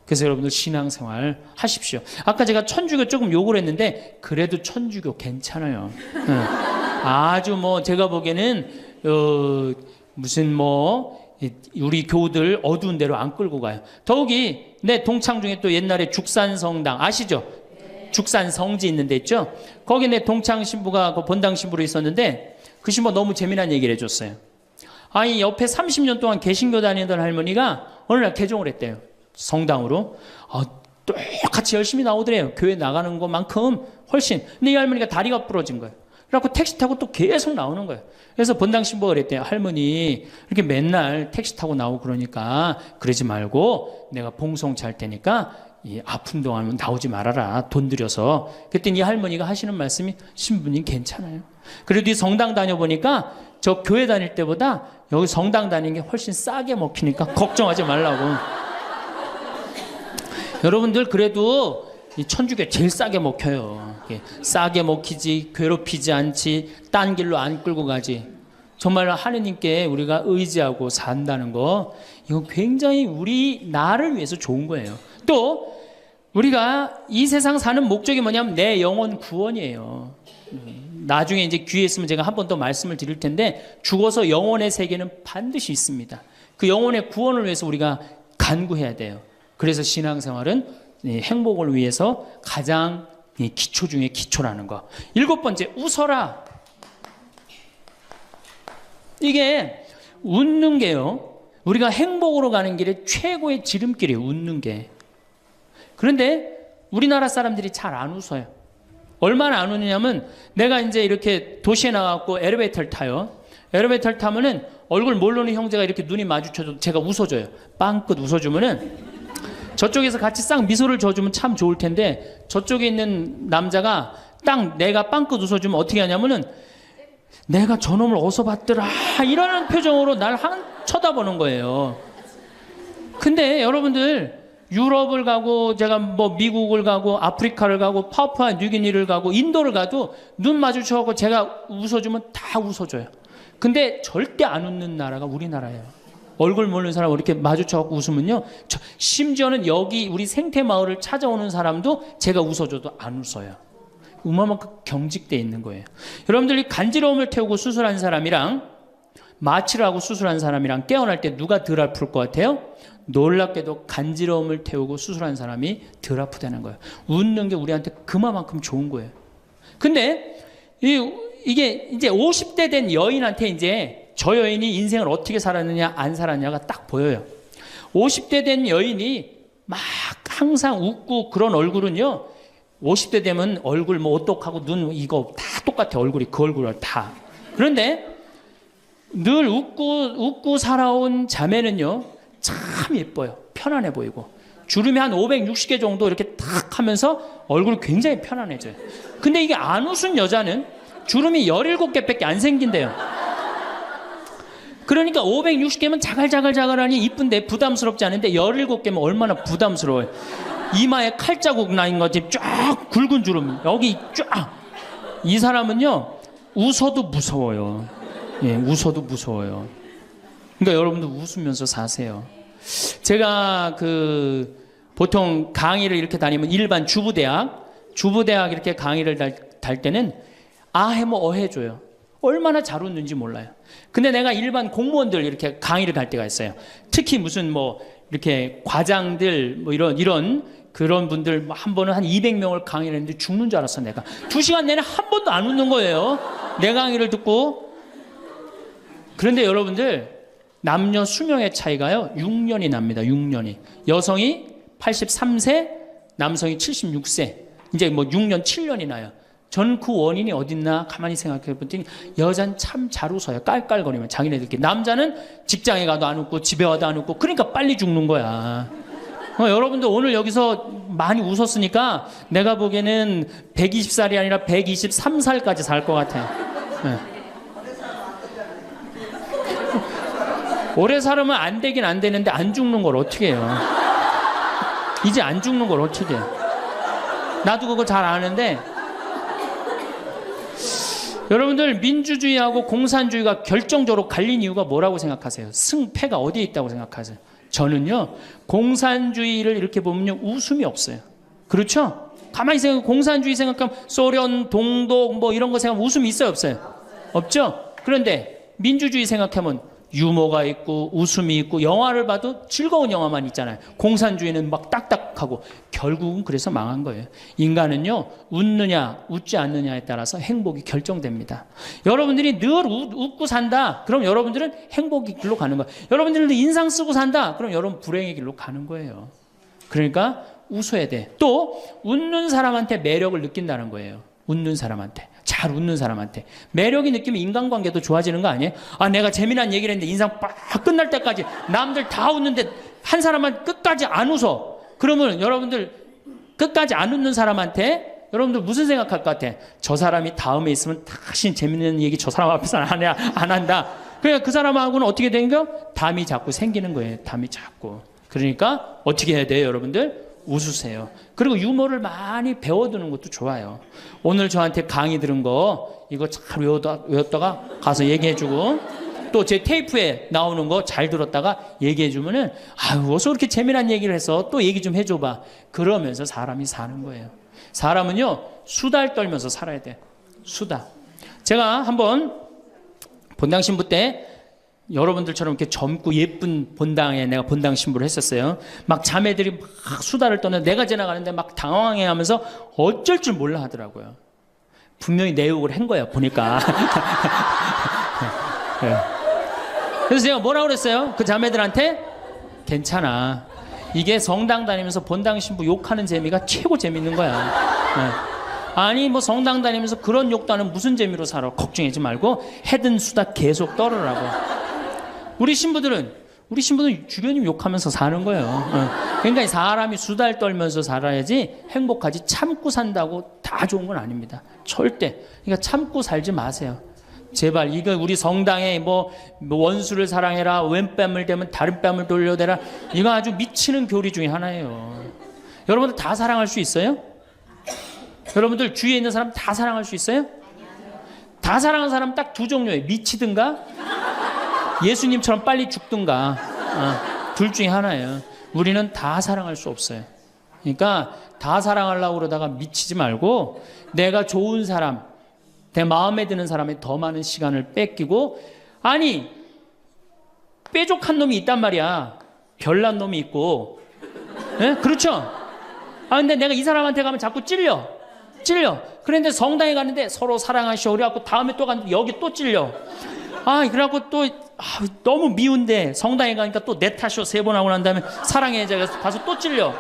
그래서 여러분들 신앙생활 하십시오. 아까 제가 천주교 조금 욕을 했는데 그래도 천주교 괜찮아요. 아주 제가 보기에는 무슨 뭐 우리 교우들 어두운 데로 안 끌고 가요. 더욱이 내 동창 중에 또 옛날에 죽산성당 아시죠? 죽산 성지 있는 데 있죠? 거기 내 동창 신부가 그 본당 신부로 있었는데 그 신부 너무 재미난 얘기를 해줬어요. 아니 옆에 30년 동안 개신교 다니던 할머니가 어느 날 개종을 했대요. 성당으로. 똑같이 열심히 나오더래요. 교회 나가는 것만큼 훨씬. 근데 이 할머니가 다리가 부러진 거예요. 그래갖고 택시 타고 또 계속 나오는 거예요. 그래서 본당 신부가 그랬대요. 할머니 이렇게 맨날 택시 타고 나오고 그러니까 그러지 말고 내가 봉송 잘 테니까 이 아픈 동안은 나오지 말아라. 돈 들여서. 그랬더니 이 할머니가 하시는 말씀이 신부님 괜찮아요. 그래도 이 성당 다녀보니까 저 교회 다닐 때보다 여기 성당 다니는 게 훨씬 싸게 먹히니까 걱정하지 말라고. 여러분들 그래도 이 천주교 제일 싸게 먹혀요. 싸게 먹히지 괴롭히지 않지 딴 길로 안 끌고 가지. 정말 하느님께 우리가 의지하고 산다는 거 이거 굉장히 우리 나를 위해서 좋은 거예요. 또 우리가 이 세상 사는 목적이 뭐냐면 내 영혼 구원이에요. 나중에 이제 귀에 있으면 제가 한 번 더 말씀을 드릴 텐데 죽어서 영혼의 세계는 반드시 있습니다. 그 영혼의 구원을 위해서 우리가 간구해야 돼요. 그래서 신앙생활은 행복을 위해서 가장 기초 중에 기초라는 거. 7번째, 웃어라. 이게 웃는 게요. 우리가 행복으로 가는 길에 최고의 지름길이에요. 웃는 게. 그런데 우리나라 사람들이 잘 안 웃어요. 얼마나 안 웃느냐면 내가 이제 이렇게 도시에 나가고 엘리베이터를 타요. 엘리베이터를 타면은 얼굴 모르는 형제가 이렇게 눈이 마주쳐도 제가 웃어줘요. 빵긋 웃어주면은 저쪽에서 같이 싹 미소를 줘주면 참 좋을 텐데 저쪽에 있는 남자가 딱 내가 빵긋 웃어주면 어떻게 하냐면은 내가 저놈을 어디서 봤더라 이러는 표정으로 날 쳐다보는 거예요. 근데 여러분들 유럽을 가고 제가 뭐 미국을 가고 아프리카를 가고 파푸아 뉴기니를 가고 인도를 가도 눈 마주쳐서 제가 웃어주면 다 웃어줘요. 근데 절대 안 웃는 나라가 우리나라예요. 얼굴 모르는 사람 이렇게 마주쳐서 웃으면요. 심지어는 여기 우리 생태마을을 찾아오는 사람도 제가 웃어줘도 안 웃어요. 그만큼 경직돼 있는 거예요. 여러분들이 간지러움을 태우고 수술한 사람이랑 마취를 하고 수술한 사람이랑 깨어날 때 누가 덜 아플 것 같아요? 놀랍게도 간지러움을 태우고 수술한 사람이 덜 아프다는 거예요. 웃는 게 우리한테 그만큼 좋은 거예요. 근데 이게 이제 50대 된 여인한테 이제 저 여인이 인생을 어떻게 살았느냐 안 살았냐가 딱 보여요. 50대 된 여인이 막 항상 웃고 그런 얼굴은요. 50대 되면 얼굴 뭐 오똑하고 눈 이거 다 똑같아. 얼굴이 그 얼굴을 다. 그런데 늘 웃고 살아온 자매는요. 참 예뻐요. 편안해 보이고. 주름이 한 560개 정도 이렇게 탁 하면서 얼굴이 굉장히 편안해져요. 근데 이게 안 웃은 여자는 주름이 17개밖에 안 생긴대요. 그러니까 560개면 자갈자갈자갈하니 이쁜데 부담스럽지 않은데 17개면 얼마나 부담스러워요. 이마에 칼자국 나인 거지 쫙 굵은 주름 여기 쫙. 이 사람은요 웃어도 무서워요. 예, 웃어도 무서워요. 그러니까 여러분도 웃으면서 사세요. 제가 보통 강의를 이렇게 다니면 일반 주부대학 이렇게 강의를 달 때는 아해모 어해줘요. 얼마나 잘 웃는지 몰라요. 근데 내가 일반 공무원들 이렇게 강의를 갈 때가 있어요. 특히 무슨 뭐 이렇게 과장들 뭐 이런 그런 분들 한 번은 한 200명을 강의를 했는데 죽는 줄 알았어 내가. 2시간 내내 한 번도 안 웃는 거예요. 내 강의를 듣고. 그런데 여러분들 남녀 수명의 차이가요 6년이 납니다. 6년이. 여성이 83세, 남성이 76세. 이제 뭐 6년, 7년이 나요. 전 그 원인이 어딨나 가만히 생각해 보더니 여자는 참 잘 웃어요. 깔깔거리면 자기네들끼리. 남자는 직장에 가도 안 웃고 집에 와도 안 웃고 그러니까 빨리 죽는 거야. 여러분들 오늘 여기서 많이 웃었으니까 내가 보기에는 120살이 아니라 123살까지 살 것 같아요. 네. 오래 살으면 안 되긴 안 되는데 안 죽는 걸 어떻게 해요? 이제 안 죽는 걸 어떻게 해요? 나도 그거 잘 아는데 여러분들 민주주의하고 공산주의가 결정적으로 갈린 이유가 뭐라고 생각하세요? 승패가 어디에 있다고 생각하세요? 저는요 공산주의를 이렇게 보면요 웃음이 없어요. 그렇죠? 가만히 생각하면 공산주의 생각하면 소련, 동독 뭐 이런 거 생각하면 웃음이 있어요 없어요? 없죠? 그런데 민주주의 생각하면 유머가 있고 웃음이 있고 영화를 봐도 즐거운 영화만 있잖아요. 공산주의는 막 딱딱하고 결국은 그래서 망한 거예요. 인간은요 웃느냐 웃지 않느냐에 따라서 행복이 결정됩니다. 여러분들이 늘 웃고 산다 그럼 여러분들은 행복의 길로 가는 거예요. 여러분들도 인상 쓰고 산다 그럼 여러분 불행의 길로 가는 거예요. 그러니까 웃어야 돼. 또 웃는 사람한테 매력을 느낀다는 거예요. 웃는 사람한테, 잘 웃는 사람한테 매력이 느끼면 인간관계도 좋아지는 거 아니에요? 아, 내가 재미난 얘기를 했는데 인상 빡 끝날 때까지 남들 다 웃는데 한 사람만 끝까지 안 웃어. 그러면 여러분들 끝까지 안 웃는 사람한테 여러분들 무슨 생각할 것 같아? 저 사람이 다음에 있으면 다시 재밌는 얘기 저 사람 앞에서 안 한다. 그러니까 그 사람하고는 어떻게 되는 거? 담이 자꾸 생기는 거예요. 담이 자꾸. 그러니까 어떻게 해야 돼요, 여러분들? 웃으세요. 그리고 유머를 많이 배워두는 것도 좋아요. 오늘 저한테 강의 들은 거 이거 잘 외웠다가 가서 얘기해주고 또 제 테이프에 나오는 거 잘 들었다가 얘기해주면은 아유 어서 그렇게 재미난 얘기를 해서 또 얘기 좀 해줘봐. 그러면서 사람이 사는 거예요. 사람은요 수다를 떨면서 살아야 돼. 수다. 제가 한번 본당 신부 때 여러분들처럼 이렇게 젊고 예쁜 본당에 내가 본당 신부를 했었어요. 막 자매들이 막 수다를 떠는 내가 지나가는데 막 당황해 하면서 어쩔 줄 몰라 하더라고요. 분명히 내 욕을 한 거야, 보니까. 네. 그래서 제가 뭐라고 그랬어요? 그 자매들한테? 괜찮아. 이게 성당 다니면서 본당 신부 욕하는 재미가 최고 재밌는 거야. 네. 아니 뭐 성당 다니면서 그런 욕도 하는 무슨 재미로 살아. 걱정하지 말고 해든 수다 계속 떨으라고. 우리 신부들은 주변님 욕하면서 사는 거예요. 그러니까 사람이 수다를 떨면서 살아야지 행복하지 참고 산다고 다 좋은 건 아닙니다. 절대. 그러니까 참고 살지 마세요. 제발 이거 우리 성당에 뭐 원수를 사랑해라 왼뺨을 대면 다른 뺨을 돌려대라 이거 아주 미치는 교리 중에 하나예요. 여러분들 다 사랑할 수 있어요? 여러분들 주위에 있는 사람 다 사랑할 수 있어요? 다 사랑하는 사람 딱 두 종류예요. 미치든가 예수님처럼 빨리 죽든가 둘 중에 하나예요. 우리는 다 사랑할 수 없어요. 그러니까 다 사랑하려고 그러다가 미치지 말고 내가 좋은 사람 내 마음에 드는 사람에 더 많은 시간을 뺏기고 아니 뾰족한 놈이 있단 말이야. 별난 놈이 있고 예? 그렇죠? 아 근데 내가 이 사람한테 가면 자꾸 찔려 그런데 성당에 가는데 서로 사랑하시오 그래갖고 다음에 또 갔는데 여기 또 찔려 아 그래갖고 또 너무 미운데 성당에 가니까 또 내 탓이오 3번 하고 난 다음에 사랑해 가서 또 찔려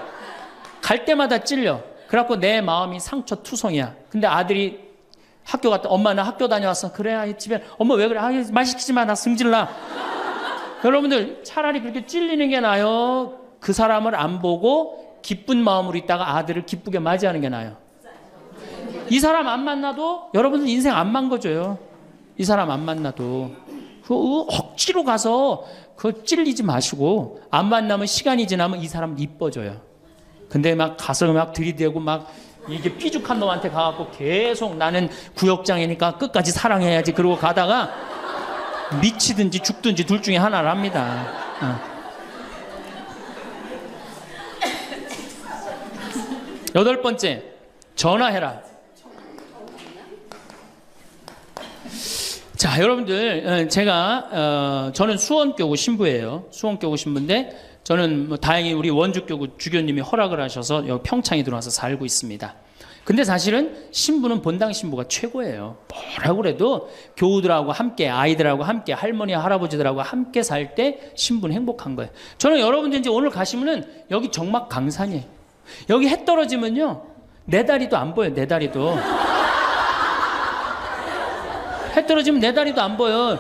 갈 때마다 찔려 그래갖고 내 마음이 상처투성이야. 근데 아들이 학교 갔다 엄마 나 학교 다녀왔어. 그래 집에 엄마 왜 그래? 말 시키지 마 나 승질나. 여러분들 차라리 그렇게 찔리는 게 나아요. 그 사람을 안 보고 기쁜 마음으로 있다가 아들을 기쁘게 맞이하는 게 나아요. 이 사람 안 만나도 여러분들 인생 안 망가져요. 이 사람 안 만나도 억지로 가서 그 찔리지 마시고 안 만나면 시간이 지나면 이 사람 이뻐져요. 근데 막 가서 막 들이대고 막 이게 삐죽한 놈한테 가갖고 계속 나는 구역장이니까 끝까지 사랑해야지 그러고 가다가 미치든지 죽든지 둘 중에 하나를 합니다. 8번째 전화해라. 자, 여러분들 제가 저는 수원교구 신부예요. 수원교구 신부인데 저는 뭐 다행히 우리 원주교구 주교님이 허락을 하셔서 여기 평창에 들어와서 살고 있습니다. 근데 사실은 신부는 본당 신부가 최고예요. 뭐라고 그래도 교우들하고 함께 아이들하고 함께 할머니 할아버지들하고 함께 살 때 신부는 행복한 거예요. 저는 여러분들 이제 오늘 가시면은 여기 정막 강산이에요. 여기 해 떨어지면요 내 다리도 안 보여요. 내 다리도 해 떨어지면 내 다리도 안 보여.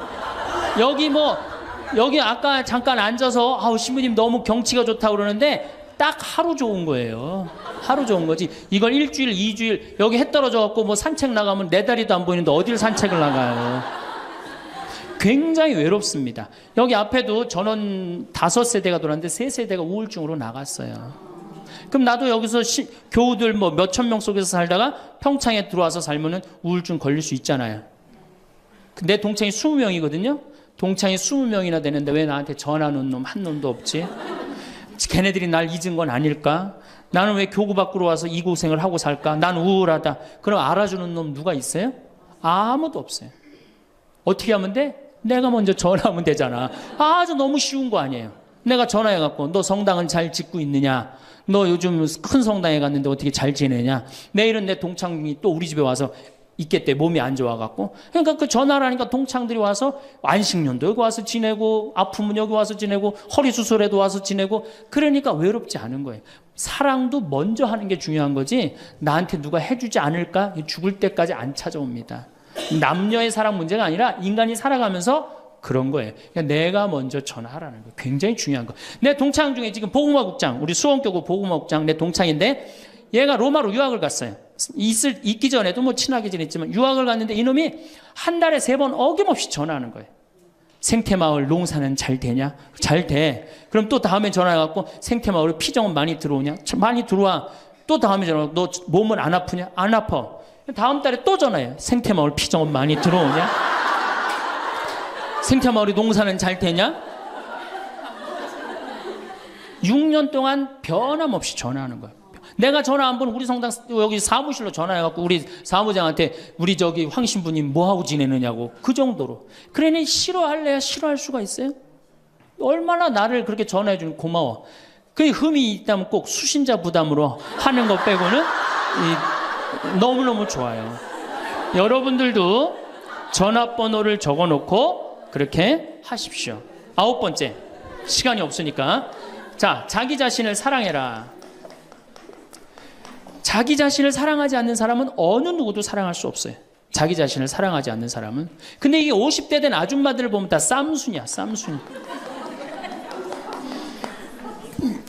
여기 아까 잠깐 앉아서 아우 신부님 너무 경치가 좋다고 그러는데 딱 하루 좋은 거예요. 하루 좋은 거지. 이걸 일주일, 2주일 여기 해 떨어져 갖고 뭐 산책 나가면 내 다리도 안 보이는데 어딜 산책을 나가요. 굉장히 외롭습니다. 여기 앞에도 전원 5세대가 돌았는데 3세대가 우울증으로 나갔어요. 그럼 나도 여기서 교우들 뭐 몇천 명 속에서 살다가 평창에 들어와서 살면은 우울증 걸릴 수 있잖아요. 내 동창이 20명이거든요. 동창이 20명이나 되는데 왜 나한테 전화하는 놈 한 놈도 없지? 걔네들이 날 잊은 건 아닐까? 나는 왜 교구 밖으로 와서 이 고생을 하고 살까? 난 우울하다. 그럼 알아주는 놈 누가 있어요? 아무도 없어요. 어떻게 하면 돼? 내가 먼저 전화하면 되잖아. 아주 너무 쉬운 거 아니에요. 내가 전화해갖고 너 성당은 잘 짓고 있느냐? 너 요즘 큰 성당에 갔는데 어떻게 잘 지내냐? 내일은 내 동창이 또 우리 집에 와서 있겠대. 몸이 안 좋아갖고. 그러니까 그 전화를 하니까 동창들이 와서 안식년도 여기 와서 지내고 아프면 여기 와서 지내고 허리 수술에도 와서 지내고 그러니까 외롭지 않은 거예요. 사랑도 먼저 하는 게 중요한 거지 나한테 누가 해주지 않을까? 죽을 때까지 안 찾아옵니다. 남녀의 사랑 문제가 아니라 인간이 살아가면서 그런 거예요. 그러니까 내가 먼저 전화하라는 거예요. 굉장히 중요한 거. 내 동창 중에 지금 복음화국장, 우리 수원교구 복음화국장 내 동창인데 얘가 로마로 유학을 갔어요. 있기 전에도 뭐 친하게 지냈지만 유학을 갔는데 이놈이 한 달에 3번 어김없이 전화하는 거예요. 생태마을 농사는 잘 되냐? 잘 돼. 그럼 또 다음에 전화해갖고 생태마을에 피정은 많이 들어오냐? 많이 들어와. 또 다음에 전화하고 너 몸은 안 아프냐? 안 아파. 다음 달에 또 전화해요. 생태마을 피정은 많이 들어오냐? 생태마을에 농사는 잘 되냐? 6년 동안 변함없이 전화하는 거예요. 내가 전화 한 번 우리 성당 여기 사무실로 전화해갖고 우리 사무장한테 우리 저기 황신부님 뭐하고 지내느냐고 그 정도로. 그러니 싫어할래야 싫어할 수가 있어요? 얼마나 나를 그렇게 전화해주는 고마워. 그 흠이 있다면 꼭 수신자 부담으로 하는 것 빼고는 너무너무 좋아요. 여러분들도 전화번호를 적어놓고 그렇게 하십시오. 9번째, 시간이 없으니까. 자, 자기 자신을 사랑해라. 자기 자신을 사랑하지 않는 사람은 어느 누구도 사랑할 수 없어요. 자기 자신을 사랑하지 않는 사람은. 근데 이게 50대 된 아줌마들을 보면 다 쌈순이야, 쌈순이.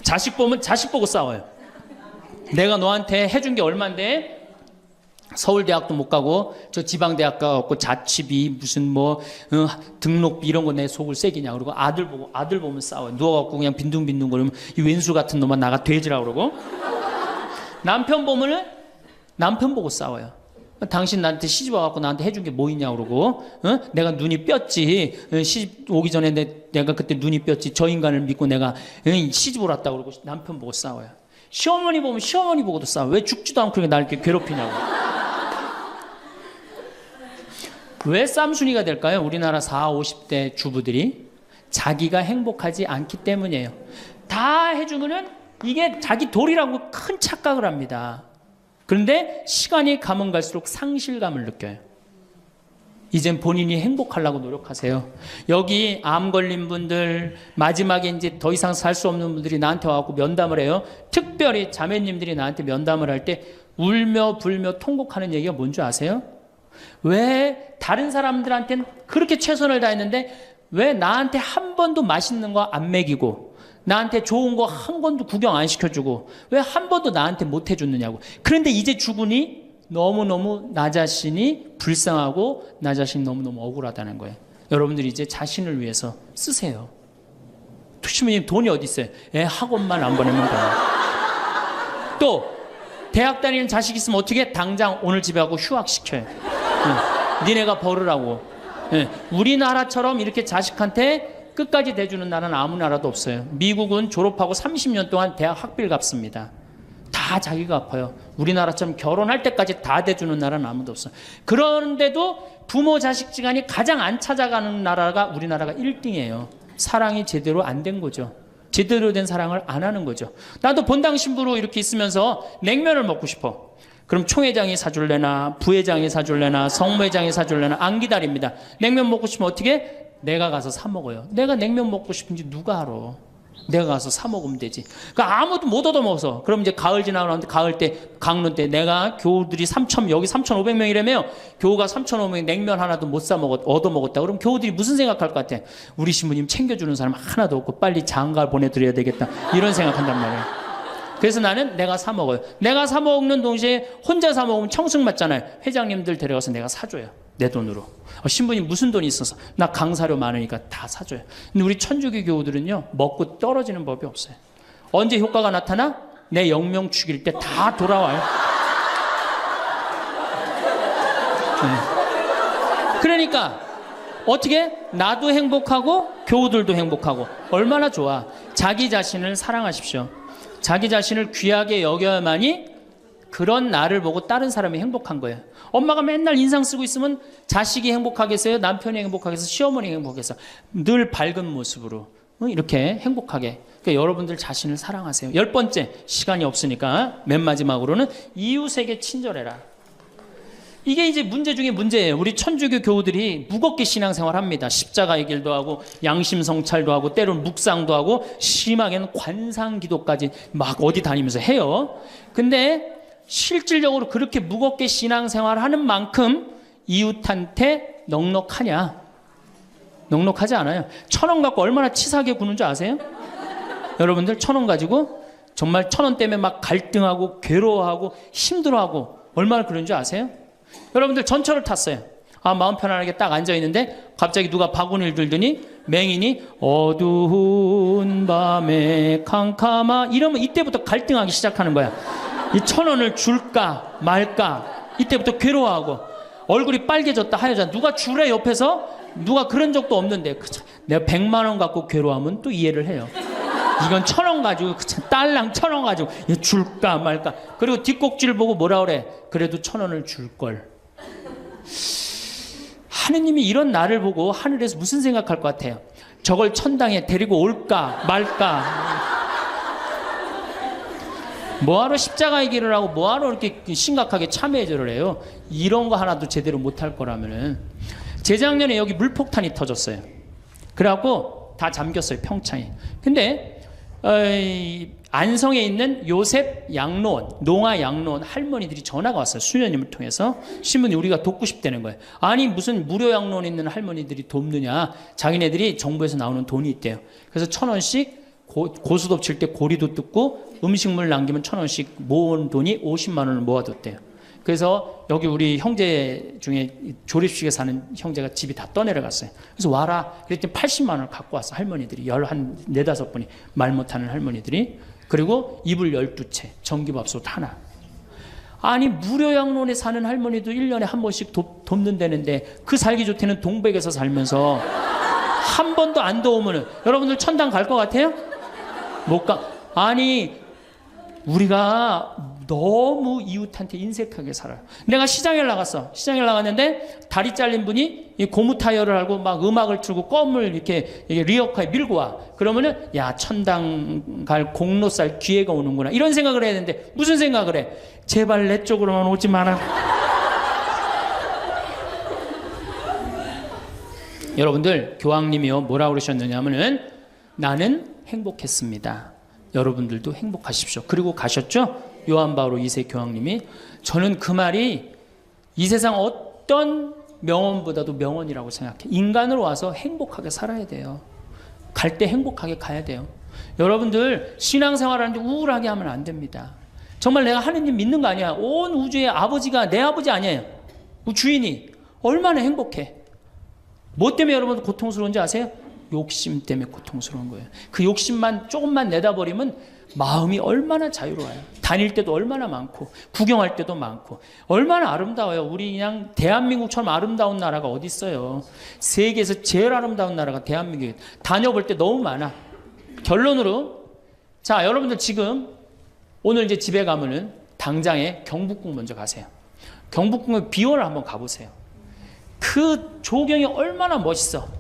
자식 보면 자식 보고 싸워요. 내가 너한테 해준 게 얼만데 서울대학도 못 가고 저 지방대학 가고 자취비 무슨 뭐 등록비 이런 거 내 속을 새기냐 그러고 아들 보면 싸워요. 누워갖고 그냥 빈둥빈둥 거리면 이 왼수 같은 놈아 나가 돼지라 그러고. 남편 보면은 남편 보고 싸워요. 당신 나한테 시집 와갖고 나한테 해준 게 뭐 있냐 그러고 내가 눈이 뼈지. 시집 오기 전에 내가 그때 눈이 뼈지. 저 인간을 믿고 내가 시집을 왔다 그러고 남편 보고 싸워요. 시어머니 보면 시어머니 보고도 싸워. 왜 죽지도 않고 그렇게 날 이렇게 괴롭히냐고. 왜 쌈순이가 될까요? 우리나라 40, 50대 주부들이 자기가 행복하지 않기 때문이에요. 다 해주면은 이게 자기 도리라고 큰 착각을 합니다. 그런데 시간이 가면 갈수록 상실감을 느껴요. 이젠 본인이 행복하려고 노력하세요. 여기 암 걸린 분들, 마지막에 이제 더 이상 살 수 없는 분들이 나한테 와갖고 면담을 해요. 특별히 자매님들이 나한테 면담을 할 때 울며 불며 통곡하는 얘기가 뭔지 아세요? 왜 다른 사람들한테는 그렇게 최선을 다했는데 왜 나한테 한 번도 맛있는 거 안 먹이고 나한테 좋은 거 한 번도 구경 안 시켜주고 왜 한 번도 나한테 못 해줬느냐고. 그런데 이제 죽으니 너무너무 나 자신이 불쌍하고 나 자신이 너무너무 억울하다는 거예요. 여러분들이 이제 자신을 위해서 쓰세요. 시부님 돈이 어디 있어요? 학원만 안 보내면 돼요. 또 대학 다니는 자식 있으면 어떻게 당장 오늘 집에 가고 휴학시켜요. 니네가 벌으라고. 우리나라처럼 이렇게 자식한테 끝까지 대주는 나라는 아무 나라도 없어요. 미국은 졸업하고 30년 동안 대학 학비를 갚습니다. 다 자기가 갚아요. 우리나라처럼 결혼할 때까지 다 대주는 나라는 아무도 없어요. 그런데도 부모 자식 지간이 가장 안 찾아가는 나라가 우리나라가 1등이에요. 사랑이 제대로 안 된 거죠. 제대로 된 사랑을 안 하는 거죠. 나도 본당 신부로 이렇게 있으면서 냉면을 먹고 싶어. 그럼 총회장이 사줄래나 부회장이 사줄래나 성모회장이 사줄래나 안 기다립니다. 냉면 먹고 싶으면 어떻게? 내가 가서 사 먹어요. 내가 냉면 먹고 싶은지 누가 알아? 내가 가서 사 먹으면 되지. 그러니까 아무도 못 얻어먹어서. 그럼 이제 가을 지나가는데 가을 때 강론 때 내가 교우들이 3,000 여기 3,500명이라며 교우가 3,500명 냉면 하나도 못 사 먹었 얻어먹었다. 그럼 교우들이 무슨 생각할 것 같아? 우리 신부님 챙겨주는 사람 하나도 없고 빨리 장가 보내드려야 되겠다. 이런 생각한단 말이에요. 그래서 나는 내가 사 먹어요. 내가 사 먹는 동시에 혼자 사 먹으면 청승 맞잖아요. 회장님들 데려가서 내가 사줘요. 내 돈으로. 신부님 무슨 돈이 있어서? 나 강사료 많으니까 다 사줘요. 근데 우리 천주교 교우들은요 먹고 떨어지는 법이 없어요. 언제 효과가 나타나? 내 영명 죽일 때 다 돌아와요. 그러니까 어떻게? 나도 행복하고 교우들도 행복하고 얼마나 좋아. 자기 자신을 사랑하십시오. 자기 자신을 귀하게 여겨야만이 그런 나를 보고 다른 사람이 행복한 거예요. 엄마가 맨날 인상 쓰고 있으면 자식이 행복하겠어요? 남편이 행복하겠어요? 시어머니가 행복하겠어요? 늘 밝은 모습으로 이렇게 행복하게. 그러니까 여러분들 자신을 사랑하세요. 10번째, 시간이 없으니까 맨 마지막으로는 이웃에게 친절해라. 이게 이제 문제 중에 문제예요. 우리 천주교 교우들이 무겁게 신앙생활 합니다. 십자가의 길도 하고 양심 성찰도 하고 때로는 묵상도 하고 심하게는 관상기도까지 막 어디 다니면서 해요. 근데 실질적으로 그렇게 무겁게 신앙생활 하는 만큼 이웃한테 넉넉하냐? 넉넉하지 않아요. 1,000원 갖고 얼마나 치사하게 구는 줄 아세요? 여러분들 1,000원 가지고 정말 1,000원 때문에 막 갈등하고 괴로워하고 힘들어하고 얼마나 그런 줄 아세요? 여러분들 전철을 탔어요. 마음 편안하게 딱 앉아있는데 갑자기 누가 바구니를 들더니 맹인이 어두운 밤에 캄캄하 이러면 이때부터 갈등하기 시작하는 거야. 이 1,000원을 줄까 말까 이때부터 괴로워하고 얼굴이 빨개졌다 하여졌다. 누가 주래 옆에서 누가 그런 적도 없는데 내가 100만 원 갖고 괴로워하면 또 이해를 해요. 이건 1,000원 가지고 딸랑 1,000원 가지고 줄까 말까. 그리고 뒷꼭지를 보고 뭐라 그래. 그래도 1,000원을 줄걸. 하느님이 이런 나를 보고 하늘에서 무슨 생각할 것 같아요? 저걸 천당에 데리고 올까 말까. 뭐하러 십자가의 길을 하고 뭐하러 이렇게 심각하게 참회절을 해요? 이런 거 하나도 제대로 못할 거라면은. 재작년에 여기 물폭탄이 터졌어요. 그래갖고 다 잠겼어요, 평창에. 근데 안성에 있는 요셉 양로원, 농아 양로원 할머니들이 전화가 왔어요. 수녀님을 통해서. 신부님 우리가 돕고 싶다는 거예요. 아니 무슨 무료 양로원에 있는 할머니들이 돕느냐. 자기네들이 정부에서 나오는 돈이 있대요. 그래서 1,000원씩 고수톱 칠 때 고리도 뜯고 음식물 남기면 1,000원씩 모은 돈이 50만 원을 모아뒀대요. 그래서 여기 우리 형제 중에 조립식에 사는 형제가 집이 다 떠내려갔어요. 그래서 와라. 그랬더니 80만 원을 갖고 왔어. 할머니들이. 한 4-5분이 말 못하는 할머니들이. 그리고 이불 12채, 전기밥솥 하나. 아니 무료 양로원에 사는 할머니도 1년에 한 번씩 돕는다는데 그 살기 좋다는 동백에서 살면서 한 번도 안 도우면은 여러분들 천당 갈 것 같아요? 못 가. 아니 우리가 너무 이웃한테 인색하게 살아요. 내가 시장에 나갔어. 시장에 나갔는데 다리 잘린 분이 이 고무 타이어를 하고 막 음악을 틀고 껌을 이렇게 리어카에 밀고 와. 그러면은 야 천당 갈 공로살 기회가 오는구나. 이런 생각을 해야 되는데 무슨 생각을 해? 제발 내 쪽으로만 오지 마라. 여러분들 교황님이요 뭐라고 그러셨느냐면은 나는 행복했습니다. 여러분들도 행복하십시오. 그리고 가셨죠? 요한 바오로 2세 교황님이. 저는 그 말이 이 세상 어떤 명언보다도 명언이라고 생각해. 인간으로 와서 행복하게 살아야 돼요. 갈 때 행복하게 가야 돼요. 여러분들 신앙생활하는데 우울하게 하면 안 됩니다. 정말 내가 하느님 믿는 거 아니야. 온 우주의 아버지가 내 아버지 아니에요. 주인이 얼마나 행복해. 뭐 때문에 여러분 고통스러운지 아세요? 욕심 때문에 고통스러운 거예요. 그 욕심만 조금만 내다버리면 마음이 얼마나 자유로워요. 다닐 때도 얼마나 많고 구경할 때도 많고 얼마나 아름다워요. 우리 그냥 대한민국처럼 아름다운 나라가 어디 있어요. 세계에서 제일 아름다운 나라가 대한민국이에요. 다녀볼 때 너무 많아. 결론으로 자 여러분들 지금 오늘 이제 집에 가면은 당장에 경복궁 먼저 가세요. 경복궁의 비원을 한번 가보세요. 그 조경이 얼마나 멋있어.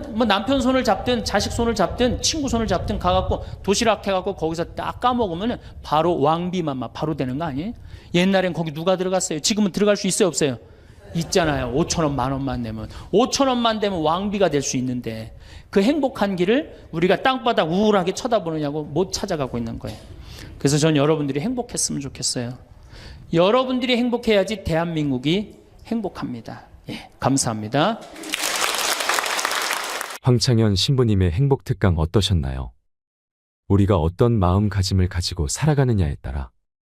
뭐 남편 손을 잡든 자식 손을 잡든 친구 손을 잡든 가갖고 도시락 해갖고 거기서 딱 까먹으면 바로 왕비만 바로 되는 거 아니에요? 옛날엔 거기 누가 들어갔어요? 지금은 들어갈 수 있어요 없어요? 있잖아요. 5,000원 10,000원만 내면 5,000원만 되면 왕비가 될 수 있는데 그 행복한 길을 우리가 땅바닥 우울하게 쳐다보느냐고 못 찾아가고 있는 거예요. 그래서 전 여러분들이 행복했으면 좋겠어요. 여러분들이 행복해야지 대한민국이 행복합니다. 예, 감사합니다. 황창현 신부님의 행복 특강 어떠셨나요? 우리가 어떤 마음가짐을 가지고 살아가느냐에 따라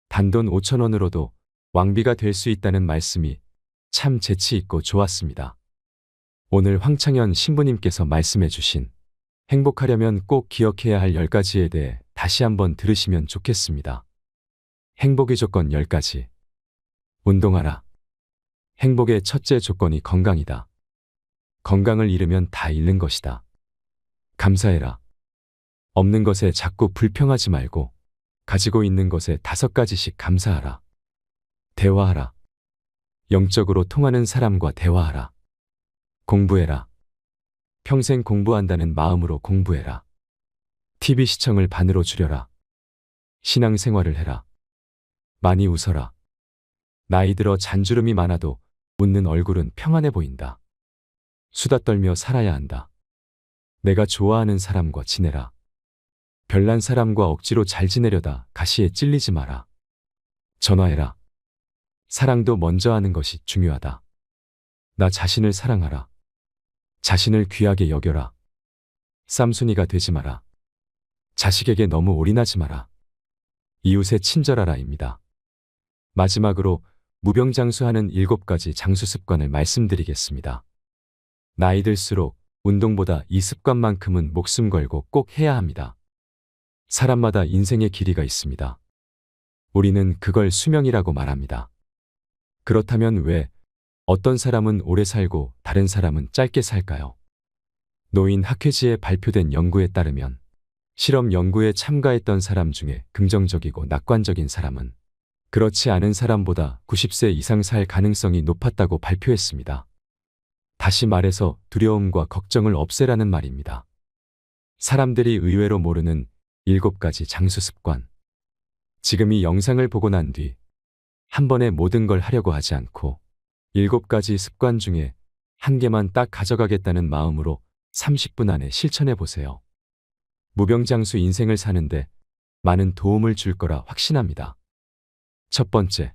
단돈 5,000원으로도 왕비가 될 수 있다는 말씀이 참 재치 있고 좋았습니다. 오늘 황창현 신부님께서 말씀해 주신 행복하려면 꼭 기억해야 할 10가지에 대해 다시 한번 들으시면 좋겠습니다. 행복의 조건 10가지. 운동하라. 행복의 첫째 조건이 건강이다. 건강을 잃으면 다 잃는 것이다. 감사해라. 없는 것에 자꾸 불평하지 말고 가지고 있는 것에 5가지씩 감사하라. 대화하라. 영적으로 통하는 사람과 대화하라. 공부해라. 평생 공부한다는 마음으로 공부해라. TV 시청을 반으로 줄여라. 신앙생활을 해라. 많이 웃어라. 나이 들어 잔주름이 많아도 웃는 얼굴은 평안해 보인다. 수다 떨며 살아야 한다. 내가 좋아하는 사람과 지내라. 별난 사람과 억지로 잘 지내려다 가시에 찔리지 마라. 전화해라. 사랑도 먼저 하는 것이 중요하다. 나 자신을 사랑하라. 자신을 귀하게 여겨라. 쌈순이가 되지 마라. 자식에게 너무 올인하지 마라. 이웃에 친절하라입니다. 마지막으로 무병장수하는 7가지 장수 습관을 말씀드리겠습니다. 나이 들수록 운동보다 이 습관만큼은 목숨 걸고 꼭 해야 합니다. 사람마다 인생의 길이가 있습니다. 우리는 그걸 수명이라고 말합니다. 그렇다면 왜 어떤 사람은 오래 살고 다른 사람은 짧게 살까요? 노인 학회지에 발표된 연구에 따르면 실험 연구에 참가했던 사람 중에 긍정적이고 낙관적인 사람은 그렇지 않은 사람보다 90세 이상 살 가능성이 높았다고 발표했습니다. 다시 말해서 두려움과 걱정을 없애라는 말입니다. 사람들이 의외로 모르는 7가지 장수 습관. 지금 이 영상을 보고 난 뒤 한 번에 모든 걸 하려고 하지 않고 7가지 습관 중에 한 개만 딱 가져가겠다는 마음으로 30분 안에 실천해 보세요. 무병장수 인생을 사는데 많은 도움을 줄 거라 확신합니다. 첫 번째,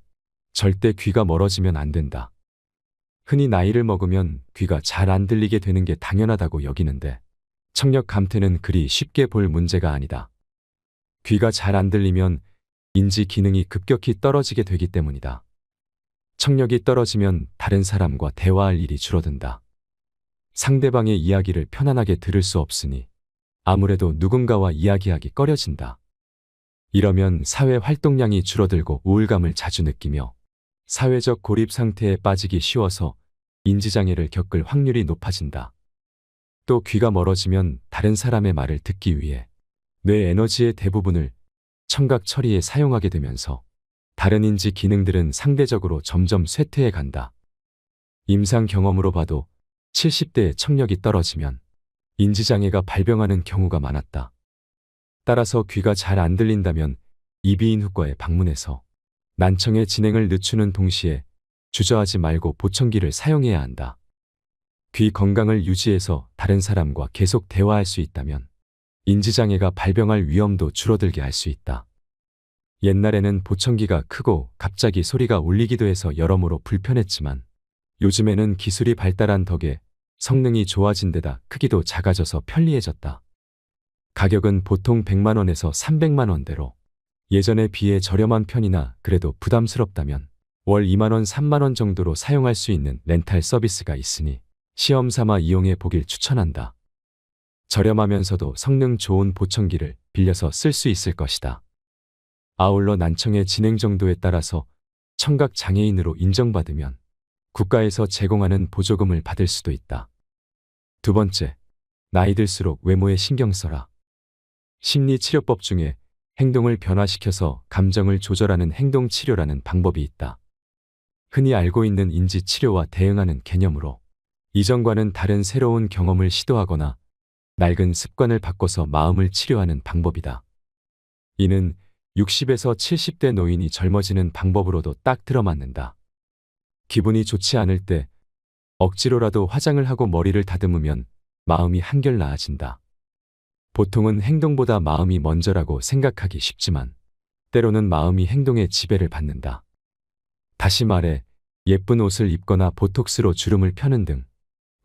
절대 귀가 멀어지면 안 된다. 흔히 나이를 먹으면 귀가 잘 안 들리게 되는 게 당연하다고 여기는데 청력 감퇴는 그리 쉽게 볼 문제가 아니다. 귀가 잘 안 들리면 인지 기능이 급격히 떨어지게 되기 때문이다. 청력이 떨어지면 다른 사람과 대화할 일이 줄어든다. 상대방의 이야기를 편안하게 들을 수 없으니 아무래도 누군가와 이야기하기 꺼려진다. 이러면 사회 활동량이 줄어들고 우울감을 자주 느끼며 사회적 고립 상태에 빠지기 쉬워서 인지장애를 겪을 확률이 높아진다. 또 귀가 멀어지면 다른 사람의 말을 듣기 위해 뇌 에너지의 대부분을 청각 처리에 사용하게 되면서 다른 인지 기능들은 상대적으로 점점 쇠퇴해 간다. 임상 경험으로 봐도 70대의 청력이 떨어지면 인지장애가 발병하는 경우가 많았다. 따라서 귀가 잘 안 들린다면 이비인후과에 방문해서 난청의 진행을 늦추는 동시에 주저하지 말고 보청기를 사용해야 한다. 귀 건강을 유지해서 다른 사람과 계속 대화할 수 있다면 인지장애가 발병할 위험도 줄어들게 할 수 있다. 옛날에는 보청기가 크고 갑자기 소리가 울리기도 해서 여러모로 불편했지만 요즘에는 기술이 발달한 덕에 성능이 좋아진 데다 크기도 작아져서 편리해졌다. 가격은 보통 100만 원에서 300만 원대로 예전에 비해 저렴한 편이나 그래도 부담스럽다면 월 2만 원, 3만 원 정도로 사용할 수 있는 렌탈 서비스가 있으니 시험 삼아 이용해 보길 추천한다. 저렴하면서도 성능 좋은 보청기를 빌려서 쓸 수 있을 것이다. 아울러 난청의 진행 정도에 따라서 청각 장애인으로 인정받으면 국가에서 제공하는 보조금을 받을 수도 있다. 두 번째, 나이 들수록 외모에 신경 써라. 심리치료법 중에 행동을 변화시켜서 감정을 조절하는 행동치료라는 방법이 있다. 흔히 알고 있는 인지치료와 대응하는 개념으로 이전과는 다른 새로운 경험을 시도하거나 낡은 습관을 바꿔서 마음을 치료하는 방법이다. 이는 60에서 70대 노인이 젊어지는 방법으로도 딱 들어맞는다. 기분이 좋지 않을 때 억지로라도 화장을 하고 머리를 다듬으면 마음이 한결 나아진다. 보통은 행동보다 마음이 먼저라고 생각하기 쉽지만 때로는 마음이 행동의 지배를 받는다. 다시 말해 예쁜 옷을 입거나 보톡스로 주름을 펴는 등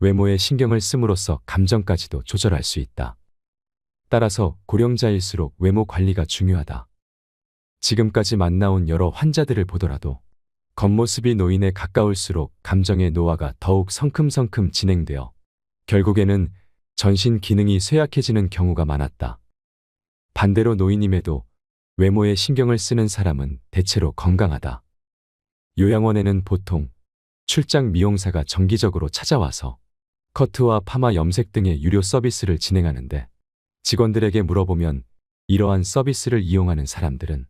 외모에 신경을 씀으로써 감정까지도 조절할 수 있다. 따라서 고령자일수록 외모 관리가 중요하다. 지금까지 만나온 여러 환자들을 보더라도 겉모습이 노인에 가까울수록 감정의 노화가 더욱 성큼성큼 진행되어 결국에는 전신 기능이 쇠약해지는 경우가 많았다. 반대로 노인임에도 외모에 신경을 쓰는 사람은 대체로 건강하다. 요양원에는 보통 출장 미용사가 정기적으로 찾아와서 커트와 파마 염색 등의 유료 서비스를 진행하는데 직원들에게 물어보면 이러한 서비스를 이용하는 사람들은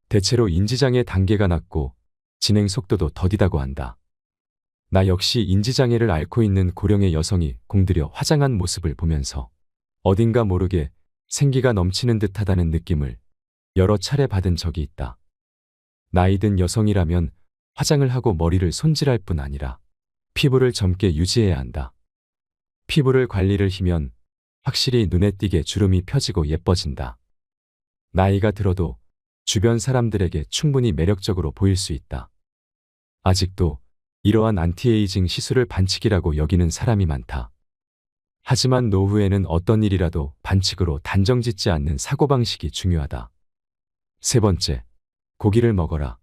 대체로 인지장애 단계가 낮고 진행 속도도 더디다고 한다. 나 역시 인지장애를 앓고 있는 고령의 여성이 공들여 화장한 모습을 보면서 어딘가 모르게 생기가 넘치는 듯하다는 느낌을 여러 차례 받은 적이 있다. 나이든 여성이라면 화장을 하고 머리를 손질할 뿐 아니라 피부를 젊게 유지해야 한다. 피부를 관리를 하면 확실히 눈에 띄게 주름이 펴지고 예뻐진다. 나이가 들어도 주변 사람들에게 충분히 매력적으로 보일 수 있다. 아직도 이러한 안티에이징 시술을 반칙이라고 여기는 사람이 많다. 하지만 노후에는 어떤 일이라도 반칙으로 단정짓지 않는 사고방식이 중요하다. 세 번째, 고기를 먹어라.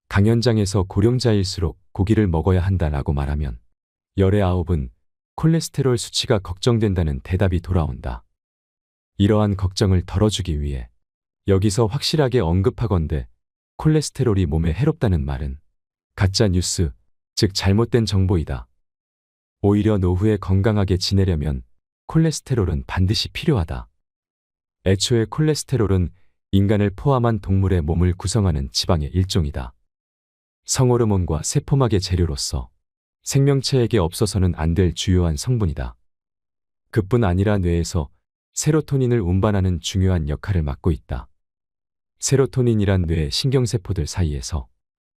강연장에서 고령자일수록 고기를 먹어야 한다라고 말하면 열의 9은 콜레스테롤 수치가 걱정된다는 대답이 돌아온다. 이러한 걱정을 덜어주기 위해 여기서 확실하게 언급하건대 콜레스테롤이 몸에 해롭다는 말은 가짜 뉴스, 즉 잘못된 정보이다. 오히려 노후에 건강하게 지내려면 콜레스테롤은 반드시 필요하다. 애초에 콜레스테롤은 인간을 포함한 동물의 몸을 구성하는 지방의 일종이다. 성호르몬과 세포막의 재료로서 생명체에게 없어서는 안 될 주요한 성분이다. 그뿐 아니라 뇌에서 세로토닌을 운반하는 중요한 역할을 맡고 있다. 세로토닌이란 뇌 신경세포들 사이에서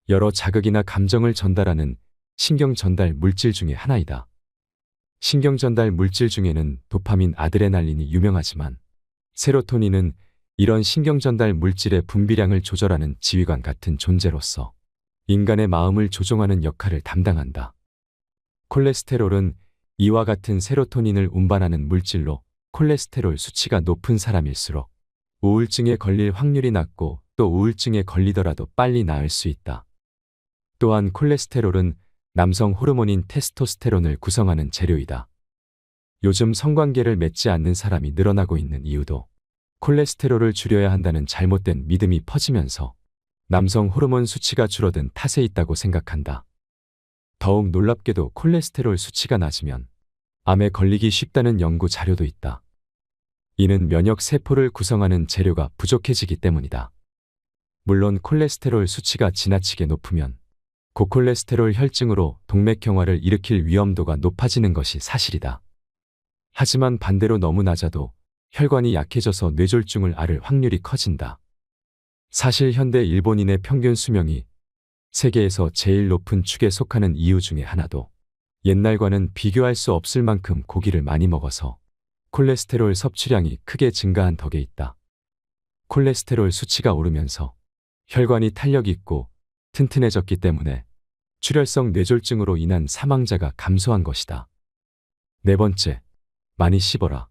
여러 자극이나 감정을 전달하는 신경전달 물질 중의 하나이다. 신경전달 물질 중에는 도파민, 아드레날린이 유명하지만 세로토닌은 이런 신경전달 물질의 분비량을 조절하는 지휘관 같은 존재로서 인간의 마음을 조종하는 역할을 담당한다. 콜레스테롤은 이와 같은 세로토닌을 운반하는 물질로 콜레스테롤 수치가 높은 사람일수록 우울증에 걸릴 확률이 낮고 또 우울증에 걸리더라도 빨리 나을 수 있다. 또한 콜레스테롤은 남성 호르몬인 테스토스테론을 구성하는 재료이다. 요즘 성관계를 맺지 않는 사람이 늘어나고 있는 이유도 콜레스테롤을 줄여야 한다는 잘못된 믿음이 퍼지면서 남성 호르몬 수치가 줄어든 탓에 있다고 생각한다. 더욱 놀랍게도 콜레스테롤 수치가 낮으면 암에 걸리기 쉽다는 연구 자료도 있다. 이는 면역 세포를 구성하는 재료가 부족해지기 때문이다. 물론 콜레스테롤 수치가 지나치게 높으면 고콜레스테롤 혈증으로 동맥경화를 일으킬 위험도가 높아지는 것이 사실이다. 하지만 반대로 너무 낮아도 혈관이 약해져서 뇌졸중을 앓을 확률이 커진다. 사실 현대 일본인의 평균 수명이 세계에서 제일 높은 축에 속하는 이유 중에 하나도 옛날과는 비교할 수 없을 만큼 고기를 많이 먹어서 콜레스테롤 섭취량이 크게 증가한 덕에 있다. 콜레스테롤 수치가 오르면서 혈관이 탄력 있고 튼튼해졌기 때문에 출혈성 뇌졸중으로 인한 사망자가 감소한 것이다. 네 번째, 많이 씹어라.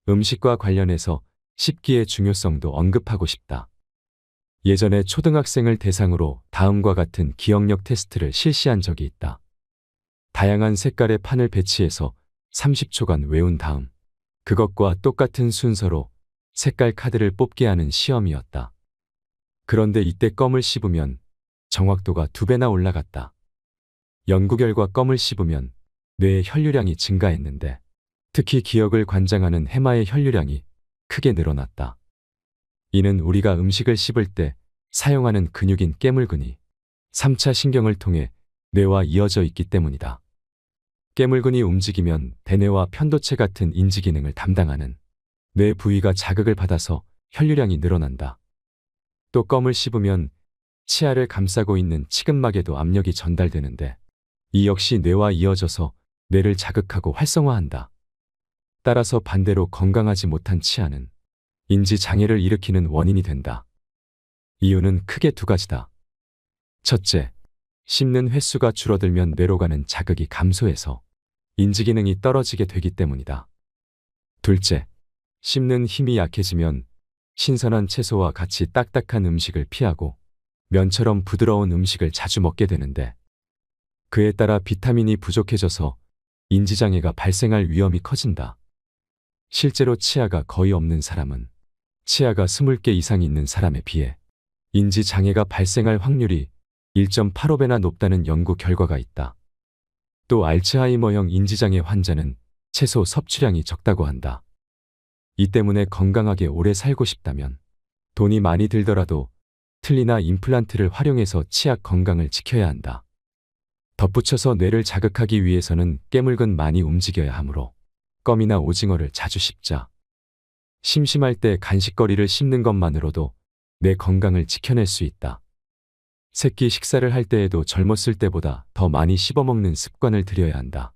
음식과 관련해서 씹기의 중요성도 언급하고 싶다. 예전에 초등학생을 대상으로 다음과 같은 기억력 테스트를 실시한 적이 있다. 다양한 색깔의 판을 배치해서 30초간 외운 다음 그것과 똑같은 순서로 색깔 카드를 뽑게 하는 시험이었다. 그런데 이때 껌을 씹으면 정확도가 2배나 올라갔다. 연구 결과 껌을 씹으면 뇌의 혈류량이 증가했는데 특히 기억을 관장하는 해마의 혈류량이 크게 늘어났다. 이는 우리가 음식을 씹을 때 사용하는 근육인 깨물근이 3차 신경을 통해 뇌와 이어져 있기 때문이다. 깨물근이 움직이면 대뇌와 편도체 같은 인지 기능을 담당하는 뇌 부위가 자극을 받아서 혈류량이 늘어난다. 또 껌을 씹으면 치아를 감싸고 있는 치근막에도 압력이 전달되는데 이 역시 뇌와 이어져서 뇌를 자극하고 활성화한다. 따라서 반대로 건강하지 못한 치아는 인지 장애를 일으키는 원인이 된다. 이유는 크게 2가지다. 첫째, 씹는 횟수가 줄어들면 뇌로 가는 자극이 감소해서 인지 기능이 떨어지게 되기 때문이다. 둘째, 씹는 힘이 약해지면 신선한 채소와 같이 딱딱한 음식을 피하고 면처럼 부드러운 음식을 자주 먹게 되는데 그에 따라 비타민이 부족해져서 인지장애가 발생할 위험이 커진다. 실제로 치아가 거의 없는 사람은 치아가 20개 이상 있는 사람에 비해 인지장애가 발생할 확률이 1.85배나 높다는 연구 결과가 있다. 또 알츠하이머형 인지장애 환자는 채소 섭취량이 적다고 한다. 이 때문에 건강하게 오래 살고 싶다면 돈이 많이 들더라도 스틸이나 임플란트를 활용해서 치아 건강을 지켜야 한다. 덧붙여서 뇌를 자극하기 위해서는 깨물근 많이 움직여야 하므로 껌이나 오징어를 자주 씹자. 심심할 때 간식거리를 씹는 것만으로도 뇌 건강을 지켜낼 수 있다. 새끼 식사를 할 때에도 젊었을 때보다 더 많이 씹어먹는 습관을 들여야 한다.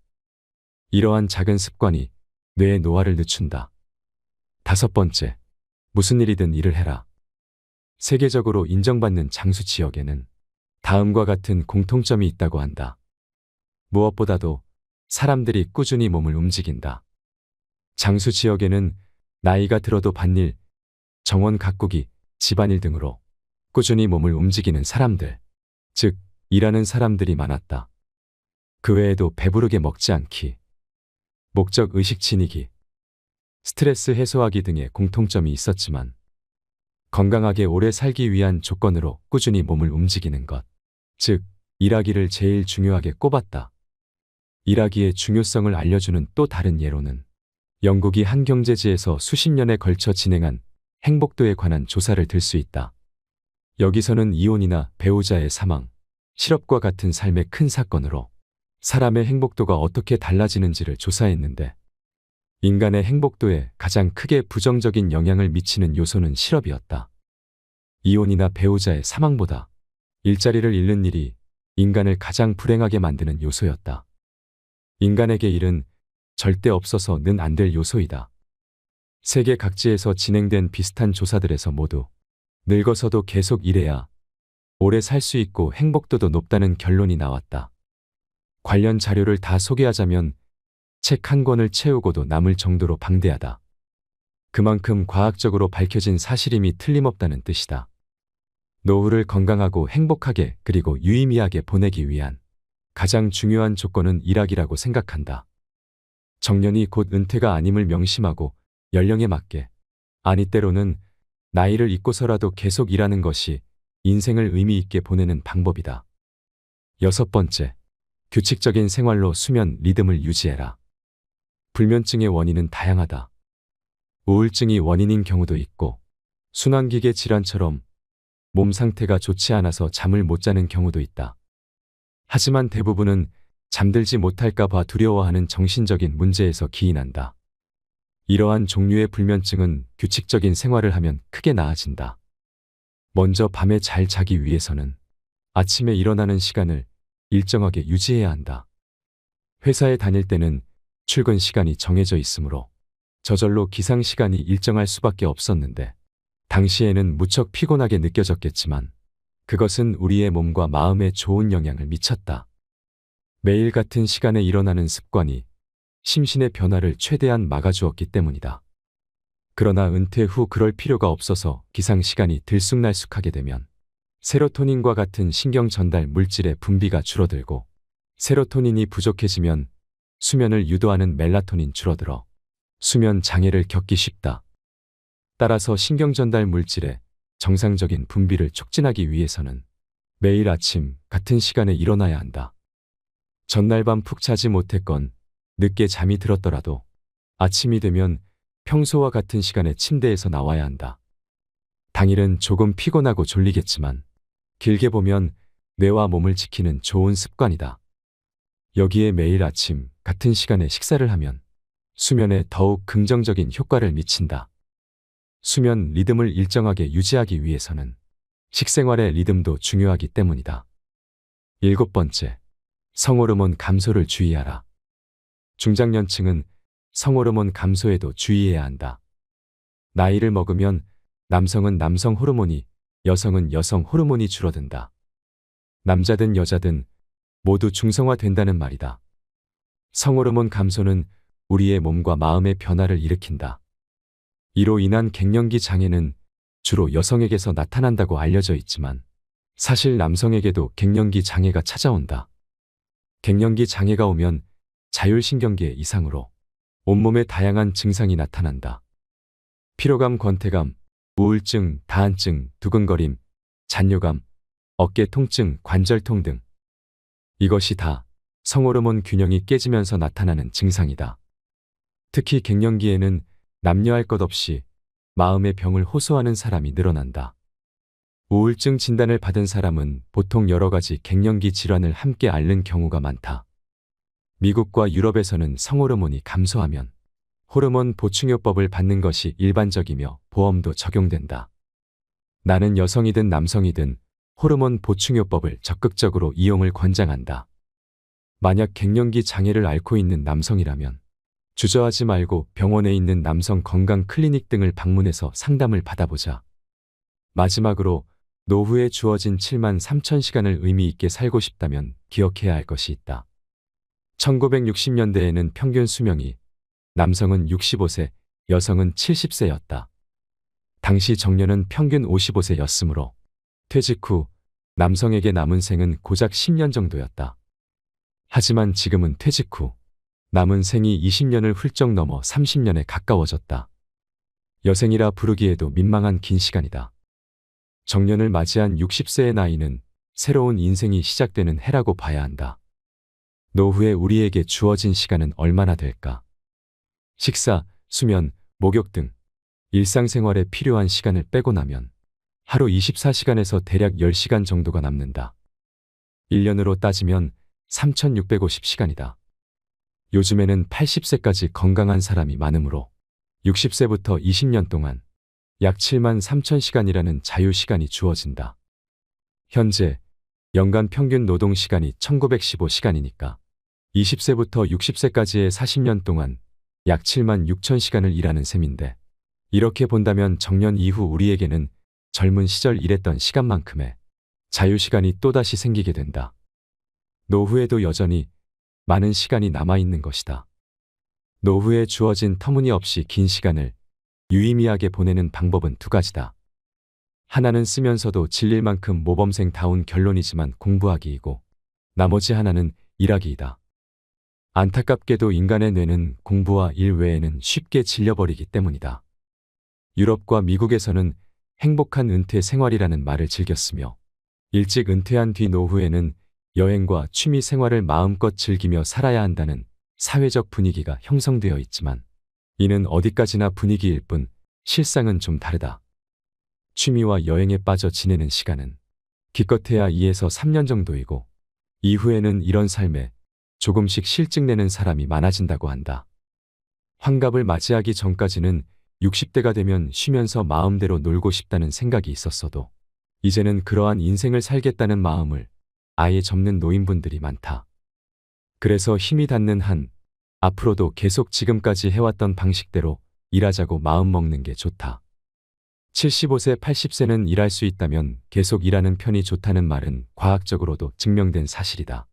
이러한 작은 습관이 뇌의 노화를 늦춘다. 5번째, 무슨 일이든 일을 해라. 세계적으로 인정받는 장수 지역에는 다음과 같은 공통점이 있다고 한다. 무엇보다도 사람들이 꾸준히 몸을 움직인다. 장수 지역에는 나이가 들어도 밭일, 정원 가꾸기, 집안일 등으로 꾸준히 몸을 움직이는 사람들, 즉 일하는 사람들이 많았다. 그 외에도 배부르게 먹지 않기, 목적 의식 지니기, 스트레스 해소하기 등의 공통점이 있었지만 건강하게 오래 살기 위한 조건으로 꾸준히 몸을 움직이는 것, 즉 일하기를 제일 중요하게 꼽았다. 일하기의 중요성을 알려주는 또 다른 예로는 영국이 한 경제지에서 수십 년에 걸쳐 진행한 행복도에 관한 조사를 들 수 있다. 여기서는 이혼이나 배우자의 사망, 실업과 같은 삶의 큰 사건으로 사람의 행복도가 어떻게 달라지는지를 조사했는데 인간의 행복도에 가장 크게 부정적인 영향을 미치는 요소는 실업이었다. 이혼이나 배우자의 사망보다 일자리를 잃는 일이 인간을 가장 불행하게 만드는 요소였다. 인간에게 일은 절대 없어서는 안 될 요소이다. 세계 각지에서 진행된 비슷한 조사들에서 모두 늙어서도 계속 일해야 오래 살 수 있고 행복도도 높다는 결론이 나왔다. 관련 자료를 다 소개하자면 책 한 권을 채우고도 남을 정도로 방대하다. 그만큼 과학적으로 밝혀진 사실임이 틀림없다는 뜻이다. 노후를 건강하고 행복하게 그리고 유의미하게 보내기 위한 가장 중요한 조건은 일하기라고 생각한다. 정년이 곧 은퇴가 아님을 명심하고 연령에 맞게, 아니 때로는 나이를 잊고서라도 계속 일하는 것이 인생을 의미 있게 보내는 방법이다. 6번째, 규칙적인 생활로 수면 리듬을 유지해라. 불면증의 원인은 다양하다. 우울증이 원인인 경우도 있고 순환기계 질환처럼 몸 상태가 좋지 않아서 잠을 못 자는 경우도 있다. 하지만 대부분은 잠들지 못할까 봐 두려워하는 정신적인 문제에서 기인한다. 이러한 종류의 불면증은 규칙적인 생활을 하면 크게 나아진다. 먼저 밤에 잘 자기 위해서는 아침에 일어나는 시간을 일정하게 유지해야 한다. 회사에 다닐 때는 출근 시간이 정해져 있으므로 저절로 기상 시간이 일정할 수밖에 없었는데 당시에는 무척 피곤하게 느껴졌겠지만 그것은 우리의 몸과 마음에 좋은 영향을 미쳤다. 매일 같은 시간에 일어나는 습관이 심신의 변화를 최대한 막아주었기 때문이다. 그러나 은퇴 후 그럴 필요가 없어서 기상 시간이 들쑥날쑥하게 되면 세로토닌과 같은 신경 전달 물질의 분비가 줄어들고 세로토닌이 부족해지면 수면을 유도하는 멜라토닌 줄어들어 수면 장애를 겪기 쉽다. 따라서 신경 전달 물질의 정상적인 분비를 촉진하기 위해서는 매일 아침 같은 시간에 일어나야 한다. 전날 밤 푹 자지 못했건 늦게 잠이 들었더라도 아침이 되면 평소와 같은 시간에 침대에서 나와야 한다. 당일은 조금 피곤하고 졸리겠지만 길게 보면 뇌와 몸을 지키는 좋은 습관이다. 여기에 매일 아침 같은 시간에 식사를 하면 수면에 더욱 긍정적인 효과를 미친다. 수면 리듬을 일정하게 유지하기 위해서는 식생활의 리듬도 중요하기 때문이다. 7번째, 성호르몬 감소를 주의하라. 중장년층은 성호르몬 감소에도 주의해야 한다. 나이를 먹으면 남성은 남성 호르몬이, 여성은 여성 호르몬이 줄어든다. 남자든 여자든 모두 중성화된다는 말이다. 성호르몬 감소는 우리의 몸과 마음의 변화를 일으킨다. 이로 인한 갱년기 장애는 주로 여성에게서 나타난다고 알려져 있지만 사실 남성에게도 갱년기 장애가 찾아온다. 갱년기 장애가 오면 자율신경계 이상으로 온몸에 다양한 증상이 나타난다. 피로감, 권태감, 우울증, 다한증, 두근거림, 잔뇨감, 어깨 통증, 관절통 등 이것이 다 성호르몬 균형이 깨지면서 나타나는 증상이다. 특히 갱년기에는 남녀할 것 없이 마음의 병을 호소하는 사람이 늘어난다. 우울증 진단을 받은 사람은 보통 여러 가지 갱년기 질환을 함께 앓는 경우가 많다. 미국과 유럽에서는 성호르몬이 감소하면 호르몬 보충요법을 받는 것이 일반적이며 보험도 적용된다. 나는 여성이든 남성이든 호르몬 보충요법을 적극적으로 이용을 권장한다. 만약 갱년기 장애를 앓고 있는 남성이라면 주저하지 말고 병원에 있는 남성 건강 클리닉 등을 방문해서 상담을 받아보자. 마지막으로 노후에 주어진 7만 3천 시간을 의미 있게 살고 싶다면 기억해야 할 것이 있다. 1960년대에는 평균 수명이 남성은 65세, 여성은 70세였다. 당시 정년은 평균 55세였으므로 퇴직 후 남성에게 남은 생은 고작 10년 정도였다. 하지만 지금은 퇴직 후 남은 생이 20년을 훌쩍 넘어 30년에 가까워졌다. 여생이라 부르기에도 민망한 긴 시간이다. 정년을 맞이한 60세의 나이는 새로운 인생이 시작되는 해라고 봐야 한다. 노후에 우리에게 주어진 시간은 얼마나 될까? 식사, 수면, 목욕 등 일상생활에 필요한 시간을 빼고 나면 하루 24시간에서 대략 10시간 정도가 남는다. 1년으로 따지면 3,650시간이다. 요즘에는 80세까지 건강한 사람이 많으므로 60세부터 20년 동안 약 7만 3천 시간이라는 자유시간이 주어진다. 현재 연간 평균 노동시간이 1915시간이니까 20세부터 60세까지의 40년 동안 약 7만 6천 시간을 일하는 셈인데, 이렇게 본다면 정년 이후 우리에게는 젊은 시절 일했던 시간만큼의 자유시간이 또다시 생기게 된다. 노후에도 여전히 많은 시간이 남아있는 것이다. 노후에 주어진 터무니없이 긴 시간을 유의미하게 보내는 방법은 두 가지다. 하나는 쓰면서도 질릴 만큼 모범생다운 결론이지만 공부하기이고, 나머지 하나는 일하기이다. 안타깝게도 인간의 뇌는 공부와 일 외에는 쉽게 질려버리기 때문이다. 유럽과 미국에서는 행복한 은퇴 생활이라는 말을 즐겼으며, 일찍 은퇴한 뒤 노후에는 여행과 취미 생활을 마음껏 즐기며 살아야 한다는 사회적 분위기가 형성되어 있지만, 이는 어디까지나 분위기일 뿐 실상은 좀 다르다. 취미와 여행에 빠져 지내는 시간은 기껏해야 2에서 3년 정도이고, 이후에는 이런 삶에 조금씩 실증내는 사람이 많아진다고 한다. 환갑을 맞이하기 전까지는 60대가 되면 쉬면서 마음대로 놀고 싶다는 생각이 있었어도, 이제는 그러한 인생을 살겠다는 마음을 아예 접는 노인분들이 많다. 그래서 힘이 닿는 한 앞으로도 계속 지금까지 해왔던 방식대로 일하자고 마음먹는 게 좋다. 75세, 80세는 일할 수 있다면 계속 일하는 편이 좋다는 말은 과학적으로도 증명된 사실이다.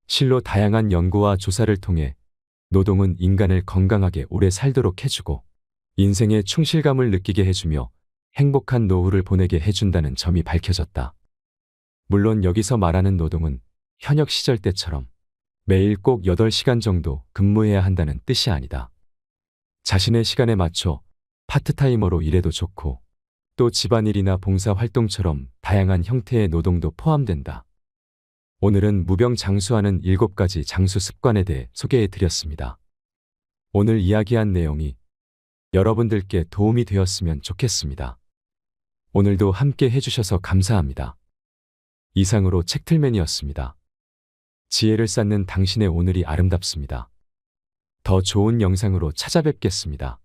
실로 다양한 연구와 조사를 통해 노동은 인간을 건강하게 오래 살도록 해주고 인생의 충실감을 느끼게 해주며 행복한 노후를 보내게 해준다는 점이 밝혀졌다. 물론 여기서 말하는 노동은 현역 시절 때처럼 매일 꼭 8시간 정도 근무해야 한다는 뜻이 아니다. 자신의 시간에 맞춰 파트타이머로 일해도 좋고, 또 집안일이나 봉사활동처럼 다양한 형태의 노동도 포함된다. 오늘은 무병장수하는 7가지 장수 습관에 대해 소개해 드렸습니다. 오늘 이야기한 내용이 여러분들께 도움이 되었으면 좋겠습니다. 오늘도 함께 해주셔서 감사합니다. 이상으로 책틀맨이었습니다. 지혜를 쌓는 당신의 오늘이 아름답습니다. 더 좋은 영상으로 찾아뵙겠습니다.